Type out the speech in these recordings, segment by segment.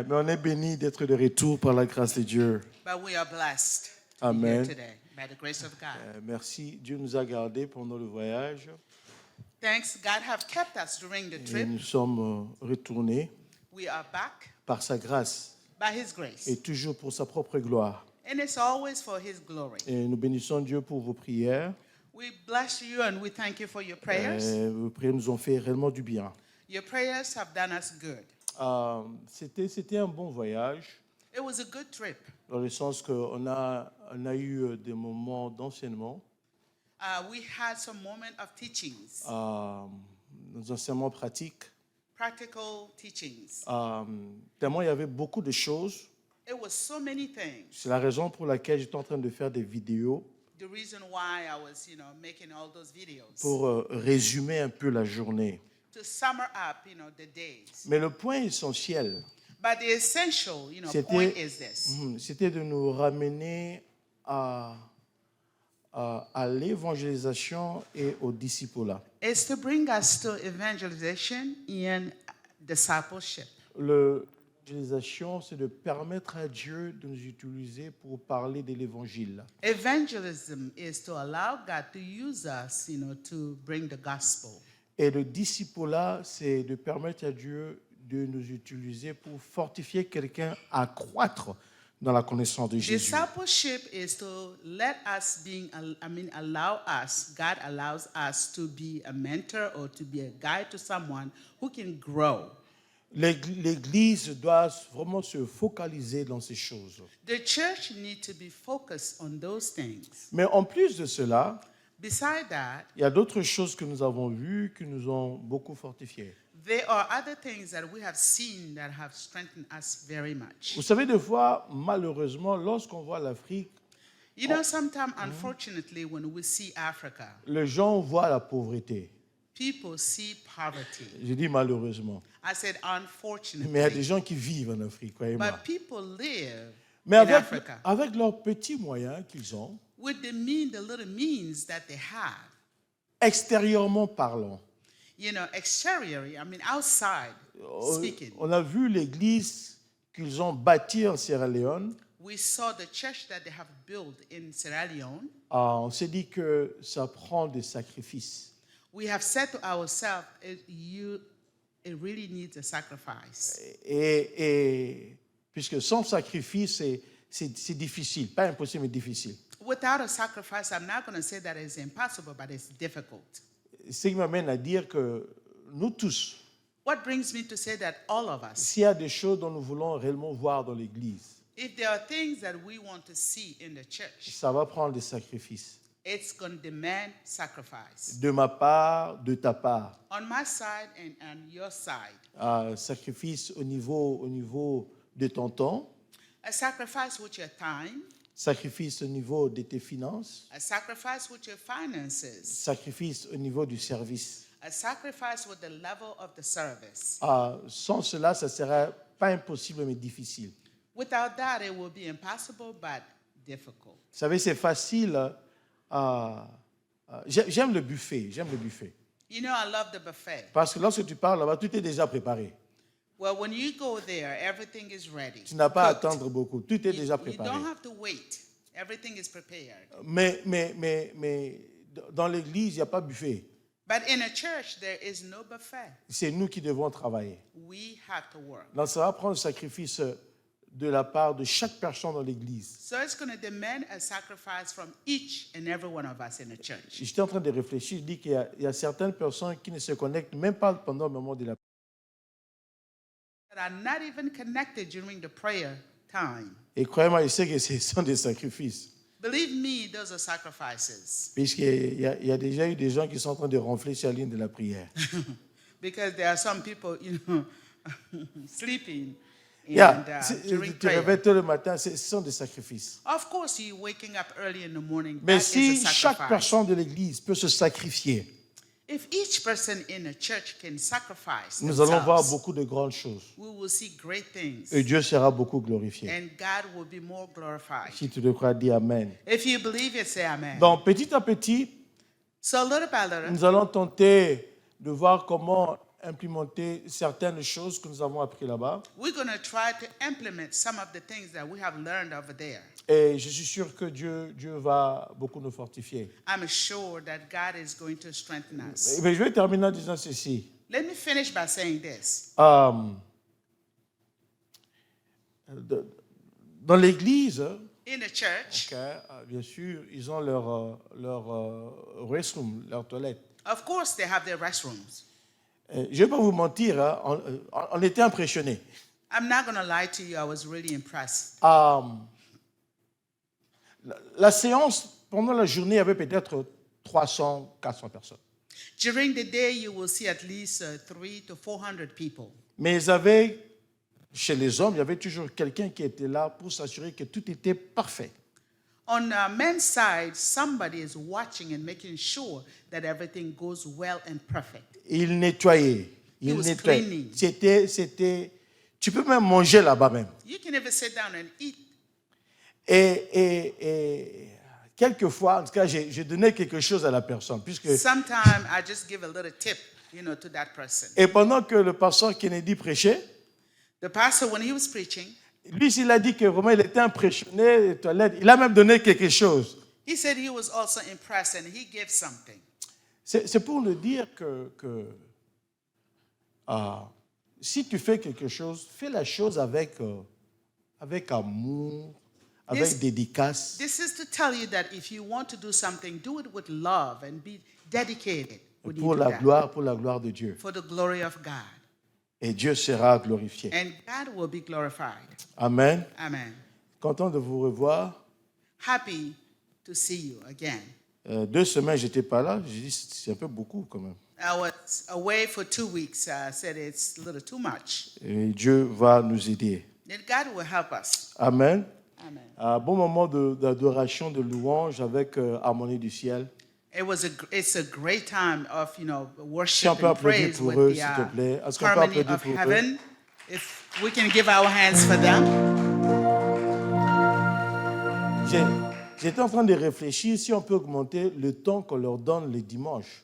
Mais on est béni d'être de retour par la grâce de Dieu. But we are blessed to be Amen. here today by the grace of God. Merci. Dieu nous a gardés pendant le voyage Thanks, God have kept us during the et trip. nous sommes retournés We are back par sa grâce by His grace. et toujours pour sa propre gloire. And it's always for His glory. Et nous bénissons Dieu pour vos prières. We bless you and we thank you for your prayers. Vos prières nous ont fait réellement du bien. Your prayers have done us good. C'était un bon voyage, It was a good trip. dans le sens qu'on a eu des moments d'enseignement, We had some moment of teachings, des enseignements pratiques. practical teachings. Tellement il y avait beaucoup de choses. It was so many things. C'est la raison pour laquelle j'étais en train de faire des vidéos The reason why I was, making all those videos pour résumer un peu la journée. to sum up, the days. Mais le point essentiel, But the essential, point is this: c'était de nous ramener à l'évangélisation et au discipulat. it's to bring us to evangelization and discipleship. L'évangélisation, c'est de permettre à Dieu de nous utiliser pour parler de l'évangile. Evangelism is to allow God to use us, to bring the gospel. Et le discipulat, c'est de permettre à Dieu de nous utiliser pour fortifier quelqu'un à croître dans la connaissance de Jésus. Discipleship is to let us God allows us to be a mentor or to be a guide to someone who can grow. L'Église doit vraiment se focaliser dans ces choses. The church needs to be focused on those things. Mais en plus de cela, Beside that, il y a d'autres choses que nous avons vues qui nous ont beaucoup fortifiés. there are other things that we have seen that have strengthened us very much. Vous savez, des fois, malheureusement, lorsqu'on voit l'Afrique, Sometimes, unfortunately, when we see Africa, les gens voient la pauvreté. people see poverty. Je dis malheureusement. I said unfortunately. Mais il y a des gens qui vivent en Afrique, croyez-moi. But people live Mais in Africa avec leurs petits moyens qu'ils ont, with the little means that they have. extérieurement parlant, Exteriorly, outside speaking. on a vu l'église qu'ils ont bâtie en Sierra Leone. We saw the church that they have built in Sierra Leone. On s'est dit que ça prend des sacrifices. We have said to ourselves, it really needs a sacrifice. Et puisque sans sacrifice, c'est difficile. Pas impossible, mais difficile. Without a sacrifice, I'm not going to say that it's impossible, but it's difficult. Ce qui m'amène à dire que nous tous, What brings me to say that all of us, s'il y a des choses dont nous voulons réellement voir dans l'Église, if there are things that we want to see in the church, ça va prendre des sacrifices. it's going to demand sacrifice. De ma part, de ta part. On my side and on your side. Sacrifice au niveau de ton temps. A sacrifice with your time. Sacrifice au niveau de tes finances. A sacrifice with your finances. Sacrifice au niveau du service. A sacrifice with the level of the service. Sans cela, ça ne serait pas impossible, mais difficile. Without that, it will be impossible, but difficult. Vous savez, c'est facile. J'aime le buffet. I love the buffet. Parce que lorsque tu parles là-bas, tout est déjà préparé. Well, when you go there, everything is ready. Tu n'as pas à cooked. attendre beaucoup. Tout est déjà You préparé. don't have to wait. Everything is prepared. Mais dans l'église, il n'y a pas buffet. But in a church, there is no buffet. C'est nous qui devons travailler. We have to work. Donc, ça va prendre un sacrifice de la part de chaque personne dans l'église. So it's going to demand a sacrifice from each and every one of us in the church. J'étais en train de réfléchir. Je dis qu'il y a certaines personnes qui ne se connectent même pas pendant le moment de la prière. That are not even connected during the prayer time. Et croyez-moi, je sais que ce sont des sacrifices. Believe me, those are sacrifices. Puisqu'il y a déjà eu des gens qui sont en train de ronfler sur la ligne de la prière. Because there are some people, sleeping during Tu te prayer. réveilles tôt le matin, ce sont des sacrifices. Of course, you're waking up early in the morning. Mais That si is a chaque sacrifice. personne de l'église peut se sacrifier, If each person in a church can sacrifice nous allons voir themselves, beaucoup de grandes choses. we will see great things. Et Dieu sera beaucoup glorifié. And God will be more glorified. Si tu le crois, dis Amen. If you believe it, say amen. Donc, petit à petit, So little by little, nous allons tenter de voir comment implémenter certaines choses que nous avons apprises là-bas. We're going to try to implement some of the things that we have learned over there. Et je suis sûr que Dieu va beaucoup nous fortifier. I'm sure that God is going to strengthen us. Mais je vais terminer en disant ceci. Let me finish by saying this. Dans l'église, In the church, bien sûr, ils ont leur restroom, leur toilette. of course, they have their restrooms. Je ne vais pas vous mentir, hein, on était impressionnés. I'm not going to lie to you, I was really impressed. La séance, pendant la journée, il y avait peut-être 300, 400 personnes. During the day, you will see at least 300 to 400 people. Mais ils avaient, chez les hommes, il y avait toujours quelqu'un qui était là pour s'assurer que tout était parfait. On men's side, somebody is watching and making sure that everything goes well and perfect. Il nettoyait. He was nettoyait. cleaning. C'était, tu peux même manger là-bas même. You can even sit down and eat. Et quelquefois, en tout cas, j'ai donné quelque chose à la personne. Puisque, Sometimes I just give a little tip, to that person. et pendant que le pasteur Kennedy prêchait, The pastor, when he was preaching, lui, il a dit que vraiment, il était impressionné des toilettes. Il a même donné quelque chose. he said he was also impressed and he gave something. C'est pour le dire que si tu fais quelque chose, fais la chose avec amour, avec dédicace. This is to tell you that if you want to do something, do it with love and be dedicated when you Pour do la that. gloire de Dieu. For the glory of God. Et Dieu sera glorifié. And God will be glorified. Amen. Amen. Content de vous revoir. Happy to see you again. 2 semaines, je n'étais pas là. J'ai dit, c'est un peu beaucoup quand même. I was away for 2 weeks. I said it's a little too much. Et Dieu va nous aider. Then God will help us. Amen. Amen. Un bon moment d'adoration, de louange avec Harmonie du ciel. It's a great time of, Si on worship peut and applaudir praise pour with eux, the s'il te plaît. Est-ce qu'on peut harmony applaudir of pour eux? heaven. If we can give our hands for them. J'étais en train de réfléchir si on peut augmenter le temps qu'on leur donne les dimanches.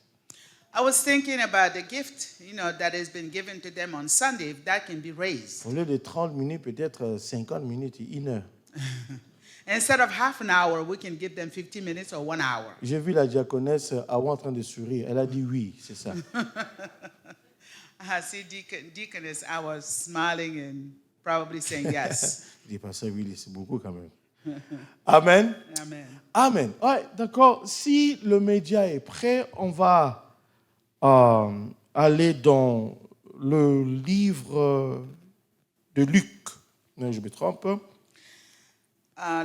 I was thinking about the gift, that has been given to them on Sunday, if that can be raised. Au lieu de 30 minutes, peut-être 50 minutes, 1 heure. Instead of half an hour, we can give them 50 minutes or 1 hour. J'ai vu la diaconesse avant en train de sourire. Elle a dit oui, c'est ça. I see deaconess, I was smiling and probably saying yes. Je dis pas ça, oui, c'est beaucoup quand même. Amen. Amen. Amen. Ouais, d'accord. Si le média est prêt, on va aller dans le livre de Luc. Non, je me trompe.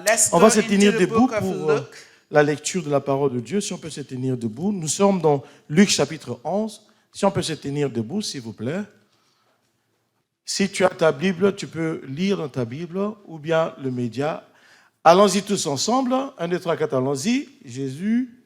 Let's On go va se tenir into the debout book of pour Luke. la lecture de la parole de Dieu. Si on peut se tenir debout. Nous sommes dans Luc chapitre 11. Si on peut se tenir debout, s'il vous plaît. Si tu as ta Bible, tu peux lire dans ta Bible ou bien le média. Allons-y tous ensemble. 1, 2, 3, 4, allons-y. Jésus.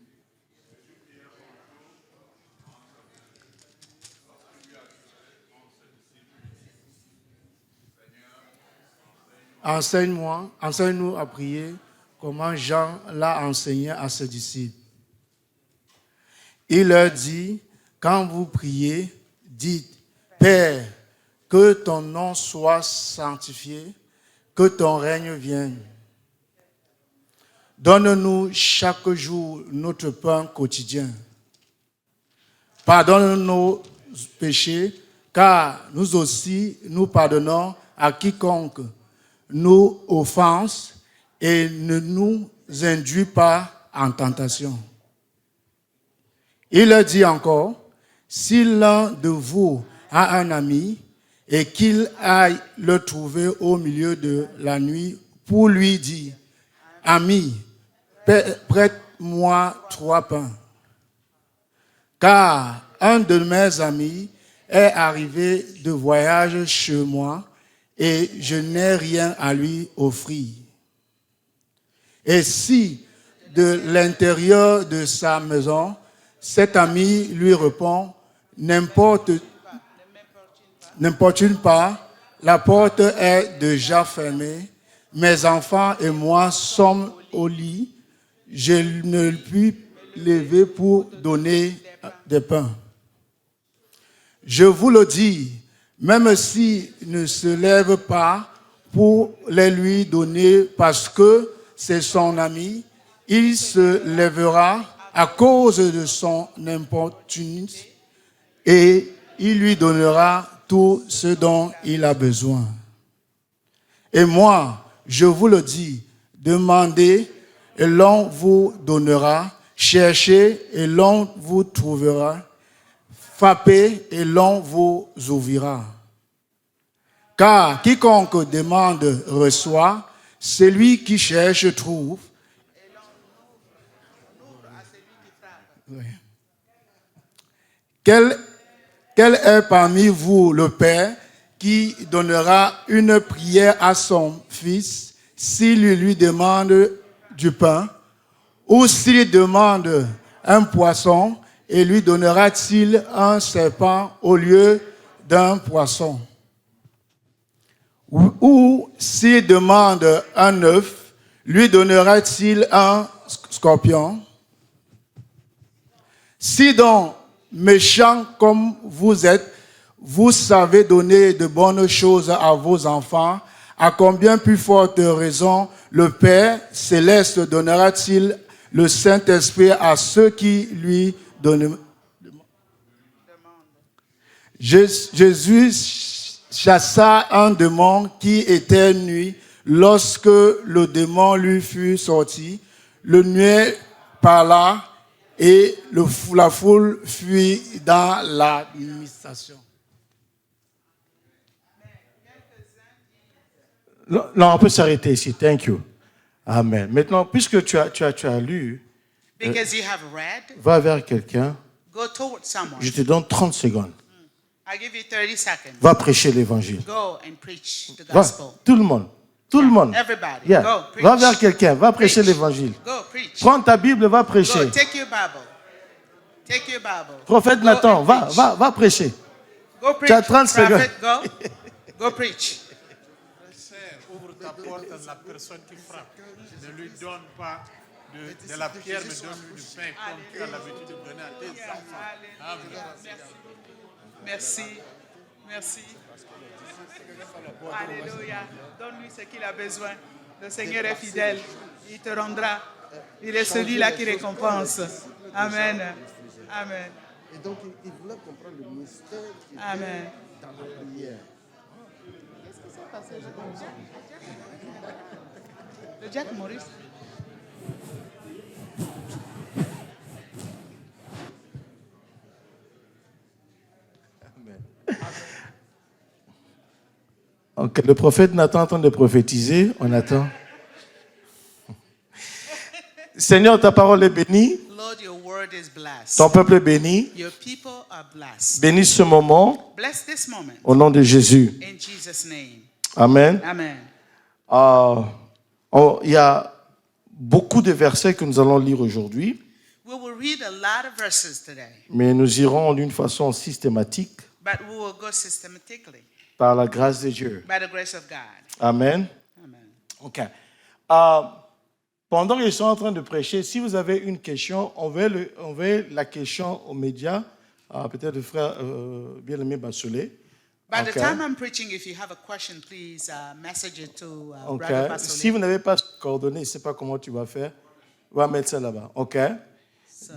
Enseigne-nous à prier comment Jean l'a enseigné à ses disciples. Il leur dit, quand vous priez, dites, Père, que ton nom soit sanctifié, que ton règne vienne. Donne-nous chaque jour notre pain quotidien. Pardonne nos péchés, car nous aussi nous pardonnons à quiconque nous offense et ne nous induis pas en tentation. Il leur dit encore, si l'un de vous a un ami et qu'il aille le trouver au milieu de la nuit pour lui dire, ami, prête-moi 3 pains. Car un de mes amis est arrivé de voyage chez moi et je n'ai rien à lui offrir. Et si de l'intérieur de sa maison, cet ami lui répond, n'importune pas, la porte est déjà fermée, mes enfants et moi sommes au lit, je ne puis lever pour donner des pains. je vous le dis, même s'il ne se lève pas pour les lui donner parce que c'est son ami, il se lèvera à cause de son importunité et il lui donnera tout ce dont il a besoin. Et moi, je vous le dis, demandez et l'on vous donnera, cherchez et l'on vous trouvera, frappez et l'on vous ouvrira. Car quiconque demande reçoit, celui qui cherche trouve. Oui. Quel est parmi vous le Père qui donnera une prière à son fils s'il lui demande du pain, ou s'il demande un poisson et lui donnera-t-il un serpent au lieu d'un poisson? Ou s'il demande un œuf, lui donnera-t-il un scorpion? Si donc, méchants comme vous êtes, vous savez donner de bonnes choses à vos enfants, à combien plus forte raison le Père céleste donnera-t-il le Saint-Esprit à ceux qui lui donnent? Jésus chassa un démon qui était nu. Lorsque le démon lui fut sorti, le nuée parla et la foule fuit dans l'administration. Non, on peut s'arrêter ici. Thank you. Amen. Maintenant, puisque tu as lu, Because you have read, va vers quelqu'un. go towards someone. Je te donne 30 secondes. I give you 30 seconds. Va prêcher l'évangile. Go and preach the Va. gospel. Tout le monde. Tout le monde. Everybody. Yeah. Go preach. Va vers quelqu'un. Va prêcher Preach. l'évangile. Go preach. Prends ta Bible, va prêcher. Go, take your Bible. Take your Bible. Prophète Go Nathan, and va, preach. va prêcher. Go preach. Tu as 30 Prophet, go. Go preach. Ouvre ta porte à la personne qui frappe. Ne lui donne pas de la pierre, mais donne-lui du pain comme tu as l'habitude de donner à tes enfants. Amen. Merci. Merci. Alléluia. Donne-lui ce qu'il a besoin. Le Seigneur est fidèle. Il te rendra. Il est celui-là qui récompense. Amen. Amen. Et donc, il voulait comprendre le mystère qui Amen. est dans la prière. Le Jack Morris. Ok, le prophète Nathan est en train de prophétiser. On attend. Seigneur, ta parole est bénie. Lord, your word is blessed. Ton peuple est béni. Your people are blessed. Bénis ce moment Bless this moment. au nom de Jésus. In Jesus' name. Amen. Amen. Il y a beaucoup de versets que nous allons lire aujourd'hui, We will read a lot of verses today, mais nous irons d'une façon systématique but we will go systematically par la grâce de Dieu. by the grace of God. Amen. Amen. OK. Pendant qu'ils sont en train de prêcher, si vous avez une question, envoyez la question aux médias, peut-être le frère bien-aimé Bassolé. By the Okay. time I'm preaching, if you have a question, please message it to OK. Brother Basole. Si vous n'avez pas coordonné, je ne sais pas comment tu vas faire, on va mettre ça là-bas. OK.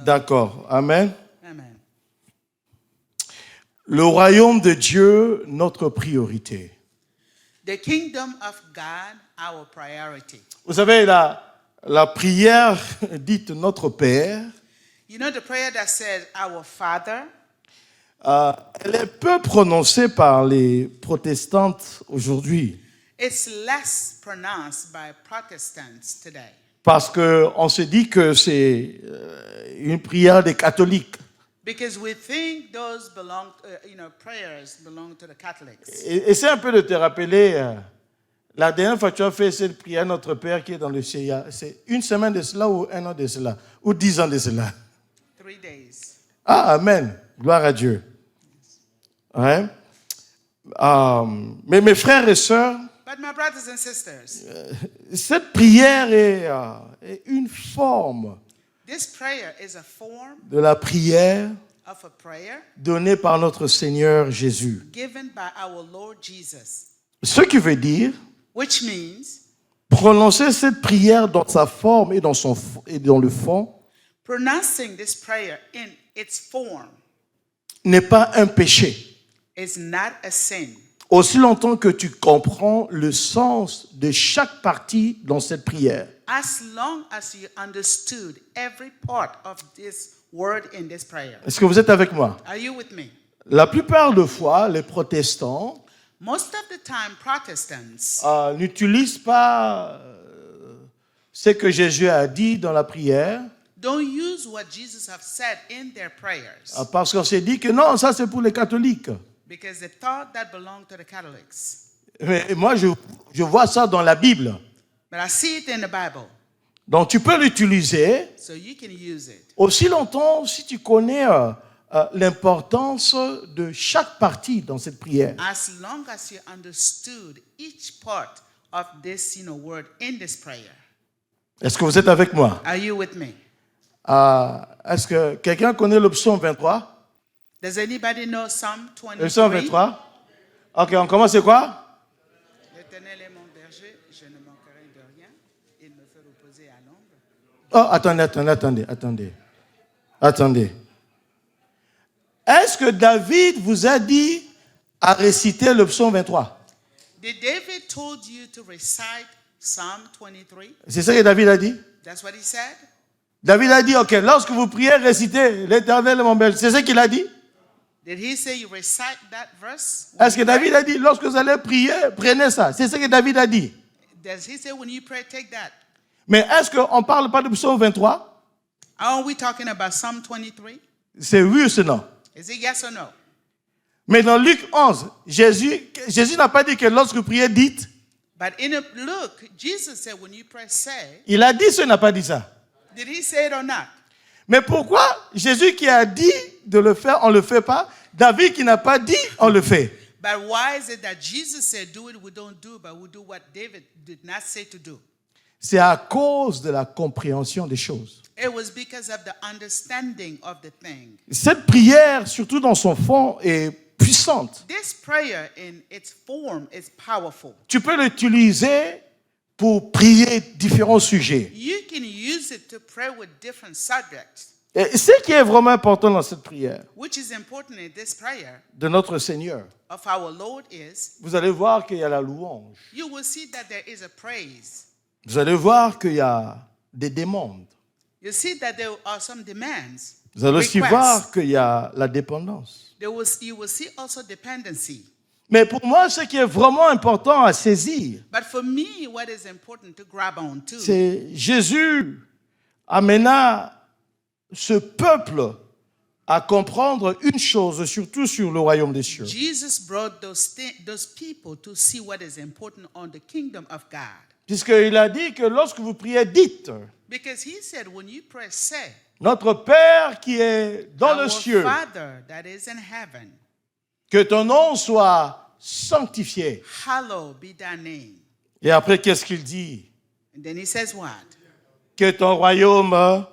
D'accord. Amen. Amen. Le royaume de Dieu, notre priorité. The kingdom of God, our priority. Vous savez, la prière dite Notre Père, You know the prayer that says, Our Father, elle est peu prononcée par les protestantes aujourd'hui. it's less pronounced by Protestants today. Parce qu'on se dit que c'est une prière des catholiques. Because we think those prayers belong to the Catholics. Et c'est un peu de te rappeler, la dernière fois que tu as fait cette prière, Notre Père qui est dans le ciel, c'est une semaine de cela ou un an de cela, ou 10 ans de cela. 3 days. Ah, amen. Gloire à Dieu. Ouais. Mais mes frères et sœurs, But my brothers and sisters, cette prière est une forme this prayer is a form de la prière of a prayer donné par notre Seigneur Jésus. given by our Lord Jesus, Ce qui veut dire which means prononcer cette prière dans sa forme et dans le fond pronouncing this prayer in its form n'est pas un péché. is not a sin. Aussi longtemps que tu comprends le sens de chaque partie dans cette prière. As long as you understood every part of this word in this prayer. Est-ce que vous êtes avec moi? Are you with me? La plupart des fois, les protestants Most of the time, Protestants n'utilisent pas ce que Jésus a dit dans la prière don't use what Jesus have said in their prayers parce qu'on s'est dit que non, ça c'est pour les catholiques. because they thought that belonged to the Catholics. Mais moi, je vois ça dans la Bible. But I see it in the Bible, Donc tu peux l'utiliser so you can use it. aussi longtemps si tu connais l'importance de chaque partie dans cette prière. As long as you understood each part of this, word in this prayer. Est-ce que vous êtes avec moi? Are you with me? Est-ce que quelqu'un connaît le psaume 23? Does anybody know Psalm Le psaume 23? 23? Ok, on commence, c'est quoi? L'Éternel est mon berger, je ne manquerai de rien. Il me fait reposer à l'ombre. Oh, attendez. Est-ce que David vous a dit à réciter le psaume 23? Did David told you to recite Psalm 23? C'est ça que David a dit? That's what he said? David a dit, ok, lorsque vous priez, récitez l'Éternel est mon berger. C'est ça qu'il a dit? Did he say you recite that verse? Est-ce que David a dit, lorsque vous allez prier, prenez ça? C'est ça que David a dit. Does he say when you pray, take that? Mais est-ce qu'on ne parle pas du psaume 23? Are we talking about Psalm 23? C'est oui ou c'est non? Is it yes or no? Mais dans Luc 11, Jésus n'a pas dit que lorsque vous priez, dites. But in Luke, Jesus said when you pray, say. Il a dit ça, il n'a pas dit ça. Did he say it or not? Mais pourquoi Jésus qui a dit de le faire, on ne le fait pas? David qui n'a pas dit, on le fait. But why is it that Jesus said do it, we don't do, but we do what David did not say to do? C'est à cause de la compréhension des choses. It was because of the understanding of the thing. Cette prière, surtout dans son fond, est puissante. This prayer in its form is powerful. Tu peux l'utiliser pour prier différents sujets. You can use it to pray with different subjects. Et ce qui est vraiment important dans cette prière Which is important in this prayer de notre Seigneur, of our Lord is, vous allez voir qu'il y a la louange. you will see that there is a praise. Vous allez voir qu'il y a des demandes. You see that there are some demands. Vous allez aussi requests. voir qu'il y a la dépendance. You will see also dependency. Mais pour moi, ce qui est vraiment important à saisir, But for me, what is important to grab on to c'est Jésus amena ce peuple à comprendre une chose, surtout sur le royaume des cieux. Jesus brought those people to see what is important on the kingdom of God. Puisqu'il a dit que lorsque vous priez, dites, Because he said, when you pray, say, notre Père qui est dans le Our cieux, Father that is in heaven, que ton nom soit sanctifié. hallowed be thy name. Et après, qu'est-ce qu'il dit? And then he says what? Que ton royaume,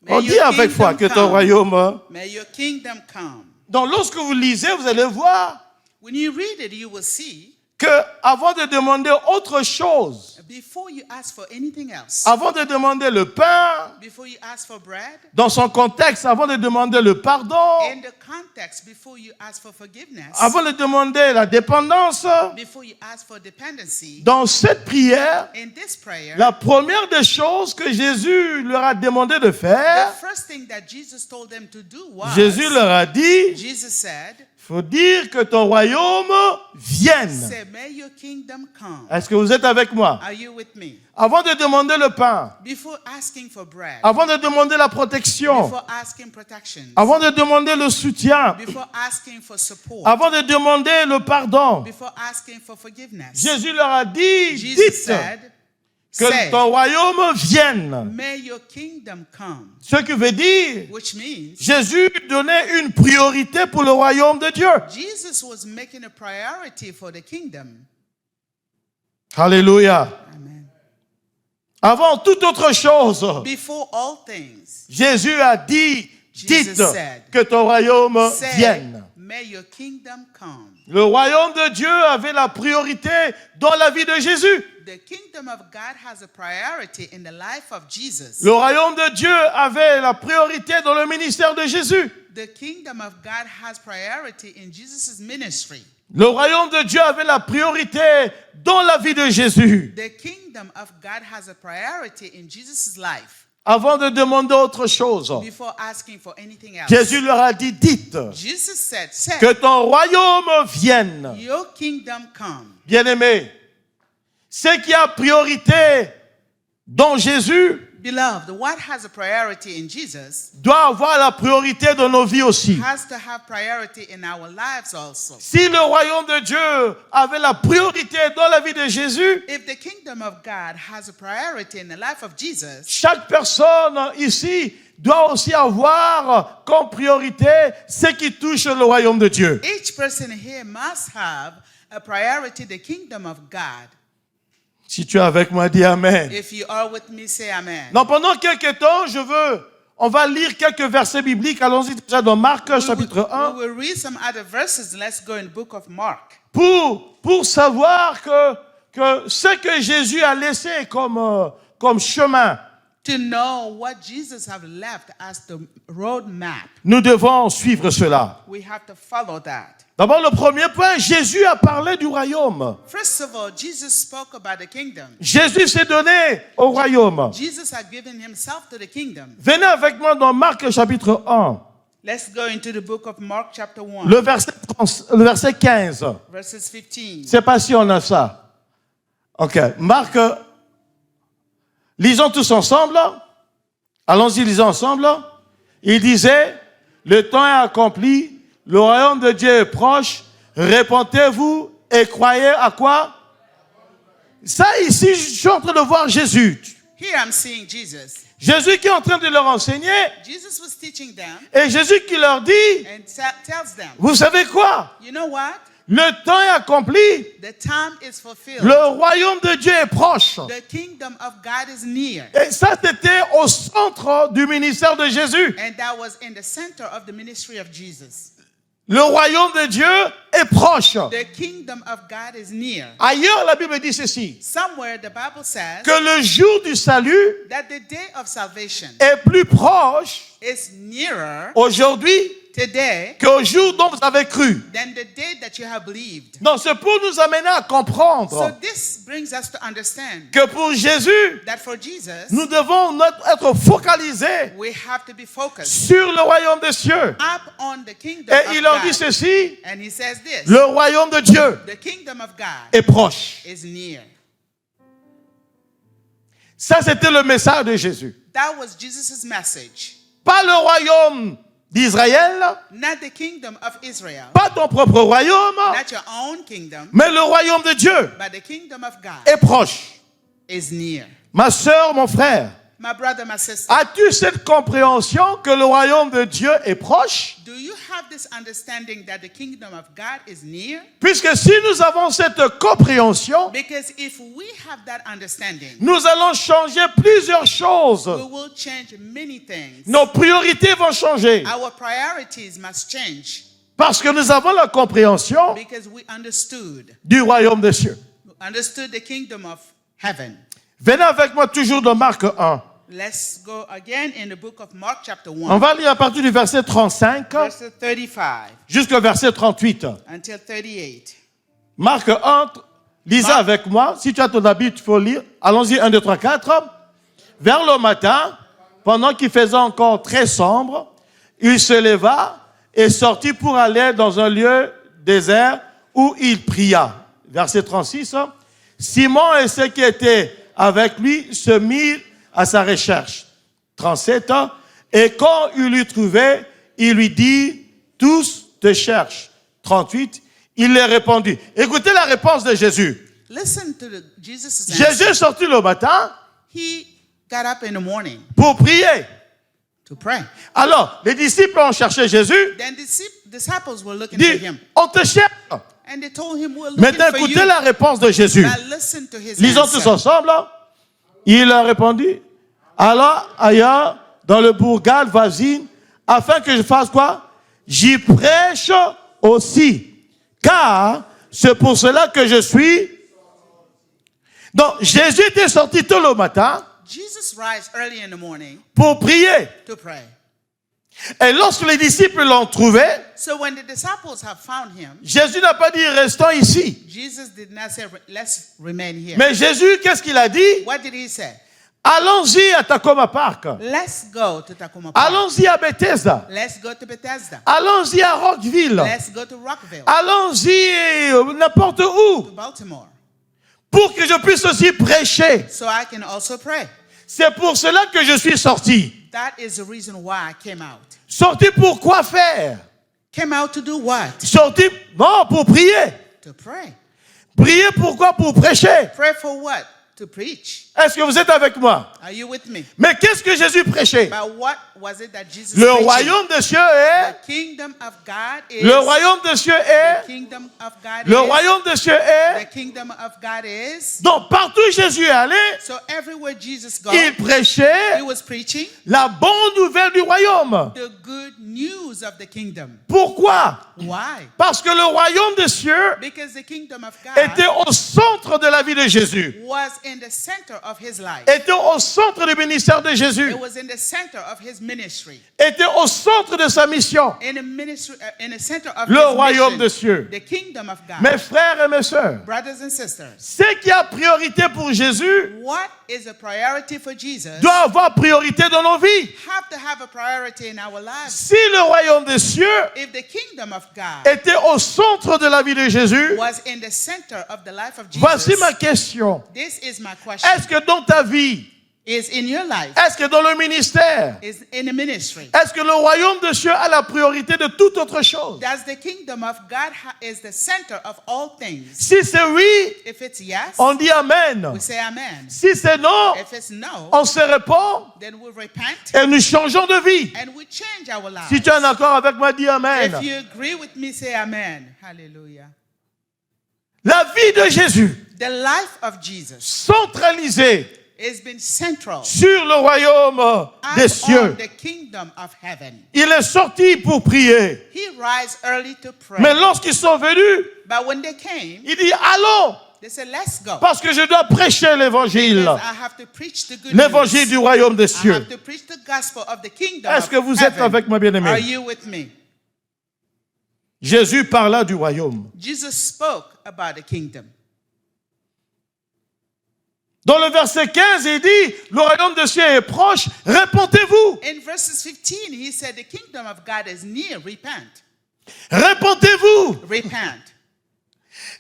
May on your dit avec kingdom foi, que ton come. royaume. May your kingdom come. Donc lorsque vous lisez, vous allez voir When you read it, you will see, que avant de demander autre chose, before you ask for anything else, avant de demander le pain, before you ask for bread, dans son contexte, avant de demander le pardon, in the context, before you ask for forgiveness, avant de demander la dépendance, before you ask for dependency, dans cette prière, in this prayer, la première des choses que Jésus leur a demandé de the faire, first thing that Jesus told them to do was, Jésus leur a dit, Jesus said, il faut dire que ton royaume vienne. say, may your kingdom come. Est-ce que vous êtes avec moi? Are you with me? Avant de demander le pain, Before asking for bread, avant de demander la protection, before asking protection, avant de demander le soutien, before asking for support, avant de demander le pardon, before asking for forgiveness, Jésus leur a dit, Jesus dites said, que say, ton royaume vienne. may your kingdom come. Ce qui veut dire, Which means Jésus donnait une priorité pour le royaume de Dieu. Jesus was making a priority for the kingdom. Alléluia. Amen. Avant toute autre chose, Before all things, Jésus a dit dites said, que ton royaume say, vienne. may your kingdom come. Le royaume de Dieu avait la priorité dans la vie de Jésus. The kingdom of God has a priority in the life of Jesus. Le royaume de Dieu avait la priorité dans le ministère de Jésus. The kingdom of God has priority in Jesus' ministry. Le royaume de Dieu avait la priorité dans la vie de Jésus. The kingdom of God has a priority in Jesus' life. Avant de demander autre chose, Before asking for anything else, Jésus leur a dit, dites Jesus said, say, que ton royaume vienne. your kingdom come. Bien-aimés, ce qui a priorité dans Jésus Beloved, what has a priority in Jesus doit avoir la priorité dans nos vies aussi. has to have priority in our lives also. Si le royaume de Dieu avait la priorité dans la vie de Jésus, If the kingdom of God has a priority in the life of Jesus, chaque personne ici doit aussi avoir comme priorité ce qui touche le royaume de Dieu. each person here must have a priority, the kingdom of God. Si tu es avec moi, dis Amen. If you are with me, say amen. Donc pendant quelques temps, on va lire quelques versets bibliques. Allons-y déjà dans Marc chapitre 1 We will read some other verses. Let's go in the book of Mark. pour savoir que ce que Jésus a laissé comme chemin, To know what Jesus have left as the roadmap, nous devons suivre cela. we have to follow that. D'abord, le premier point, Jésus a parlé du royaume. First of all, Jesus spoke about the kingdom. Jésus s'est donné au royaume. Jesus had given himself to the kingdom. Venez avec moi dans Marc chapitre 1, Let's go into the book of Mark chapter 1, le verset 15. verses 15. Je ne sais pas si on a ça. Ok. Marc, lisons tous ensemble. Allons-y, lisons ensemble. Il disait, le temps est accompli, le royaume de Dieu est proche, répentez-vous et croyez à quoi? Ça ici, je suis en train de voir Jésus. Here I'm seeing Jesus. Jésus qui est en train de leur enseigner Jesus was teaching them et Jésus qui leur dit, and tells them, vous savez quoi? you know what? Le temps est accompli, The time is fulfilled. le royaume de Dieu est proche. The kingdom of God is near. Et ça, c'était au centre du ministère de Jésus. And that was in the center of the ministry of Jesus. Le royaume de Dieu est proche. The kingdom of God is near. Ailleurs, la Bible dit ceci, Somewhere the Bible says que le jour du salut that the day of salvation est plus proche is nearer aujourd'hui today qu'au jour dont vous avez cru. than the day that you have believed. Donc, c'est pour nous amener à So comprendre this brings us to understand que pour Jésus, that for Jesus, nous devons être focalisés we have to be focused sur le royaume des cieux. up on the kingdom Et of il leur dit God. ceci, And he says this, le royaume de Dieu the kingdom of God est proche. is near. Ça, c'était le message de Jésus. That was Jesus' message. Pas le royaume d'Israël, Not the kingdom of Israel, pas ton propre royaume, not your own kingdom, mais le royaume de Dieu but the kingdom of God est proche. is near. Ma sœur, mon frère, My brother, my sister, as-tu cette compréhension que le royaume de Dieu est proche? do you have this understanding that the kingdom of God is near? Puisque si nous avons cette compréhension, Because if we have that understanding, nous allons changer plusieurs choses. we will change many things. Nos priorités vont changer Our priorities must change parce que nous avons la compréhension because we understood du royaume des cieux. the kingdom of heaven. Venez avec moi toujours dans Marc 1. Let's go again in the book of Mark chapter On 1, va lire à partir du verset 35 verse 35 jusqu'au verset 38. until 38. Marc 1, lisez avec moi. Si tu as ton habit, il faut lire. Allons-y, 1, 2, 3, 4. Vers le matin, pendant qu'il faisait encore très sombre, il se leva et sortit pour aller dans un lieu désert où il pria. Verset 36. Simon et ceux qui étaient avec lui se mirent à sa recherche. 37. Et quand il l'eut trouvé, il lui dit, tous te cherchent. 38. Il leur répondit. Écoutez la réponse de Jésus. Listen to Jesus' Jésus answer. est sorti le matin He got up in the morning pour prier. to pray. Alors, les disciples ont cherché Jésus. Then the disciples were looking for Dit, him. on te cherche. And they told him, we're looking Maintenant, for écoutez you. la réponse de Jésus. Now listen to his Lisons tous answer. ensemble. Il a répondu, alors ailleurs, dans le bourgade voisine, afin que je fasse quoi? J'y prêche aussi. Car c'est pour cela que je suis. Donc, Jésus était sorti tôt le matin Jesus rise early in the morning pour prier. to pray. Et lorsque les disciples l'ont trouvé, So when the disciples have found him, Jésus n'a pas dit restons ici. Jesus did not say, let's remain here. Mais Jésus, qu'est-ce qu'il a dit? What did he say? Allons-y à Tacoma Park. Let's go to Tacoma Park. Allons-y à Bethesda. Let's go to Bethesda. Allons-y à Rockville. Let's go to Rockville, Allons-y n'importe to où. Baltimore, Pour que je puisse aussi prêcher. so I can also pray. C'est pour cela que je suis sorti. That is the reason why I came out. Sorti pour quoi faire? Came out to do what? Sorti, non, pour prier. To pray. Prier pourquoi? Pour prêcher. Pray for what? To preach. Est-ce que vous êtes avec moi? Are you with me? Mais qu'est-ce que Jésus prêchait? But what was it that Jesus Le preaching? royaume des cieux est, The kingdom of God is. le royaume des cieux est, The kingdom of God le is. royaume des cieux The est. kingdom of God is. Donc partout où Jésus est allé, So everywhere Jesus goes, il prêchait he was preaching la bonne nouvelle du royaume. the good news of the kingdom. Pourquoi? Why? Parce que le royaume des cieux Because the kingdom of était God au centre de la vie de Jésus. was in the center of his life. Était au centre du ministère de Jésus. It was in the center of his ministry. Était au centre de sa mission. In the ministry, in the center of Le his royaume mission, des cieux. the kingdom of God. Mes frères et mes sœurs, Brothers and sisters, ce qui a priorité pour Jésus what is a priority for Jesus doit avoir priorité dans nos vies. have to have a priority in our lives. Si le royaume des cieux If the kingdom of God était au centre de la vie de Jésus, was in the center of the life of voici Jesus, ma question. this is my question. Est-ce que dans ta vie, Is in your life, est-ce que dans le ministère, is in the ministry, est-ce que le royaume des cieux a la priorité de toute autre chose? does the kingdom of God is the center of all things? Si c'est oui, If it's yes, on dit Amen. we say amen. Si c'est non, If it's no, on se répond then we repent et nous changeons de vie. and we change our lives. Si tu es en accord avec moi, dis Amen. If you agree with me, say amen. Hallelujah. La vie de Jésus, The life of Jesus centralisée has been central sur le royaume des and cieux. on the kingdom of heaven. Il est sorti pour prier. He rise early to pray. Mais lorsqu'ils sont venus, But when they came, il dit allons, they said, let's go. parce que je dois prêcher l'évangile. Because I have to preach the good L'évangile news. du royaume des I cieux. have to preach the gospel of the kingdom Est-ce of que vous êtes heaven. avec moi, Are bien-aimés? you with me? Jésus parla du royaume. Jesus spoke about the kingdom. Dans le verset 15, il dit, le royaume des cieux est proche, répentez-vous. In verses 15, he said, the kingdom of God is near. Repent. Répentez-vous. Repent.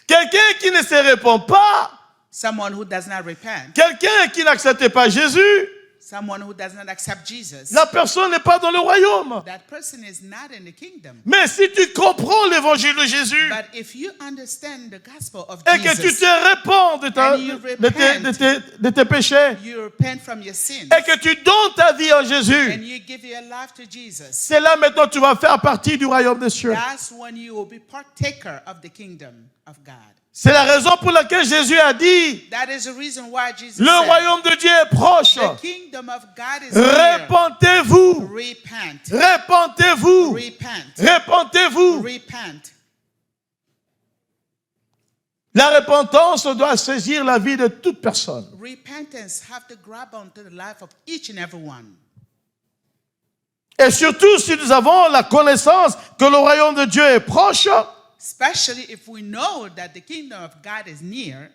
Quelqu'un qui ne se répand pas, Someone who does not repent, quelqu'un qui n'accepte pas Jésus, someone who does not accept Jesus, la personne n'est pas dans le royaume. that person is not in the kingdom. Mais si tu comprends l'évangile de Jésus But if you understand the gospel of et que tu Jesus, te répands de tes péchés you repent from your sins, et que tu donnes ta vie en and Jésus, you give your life to Jesus, c'est là maintenant que tu vas faire partie du royaume des cieux. that's when you will be partaker of the kingdom of God. C'est la raison pour laquelle Jésus a dit, That is the reason why Jesus le said, royaume de Dieu est proche. the kingdom of God is near. Répentez-vous. Repent. Répentez-vous. Repent. Répentez-vous. Repent. La repentance doit saisir la vie de toute personne. Repentance have to grab onto the life of each and every one. Et surtout si nous avons la connaissance que le royaume de Dieu est proche, Especially if we know that the kingdom of God is near,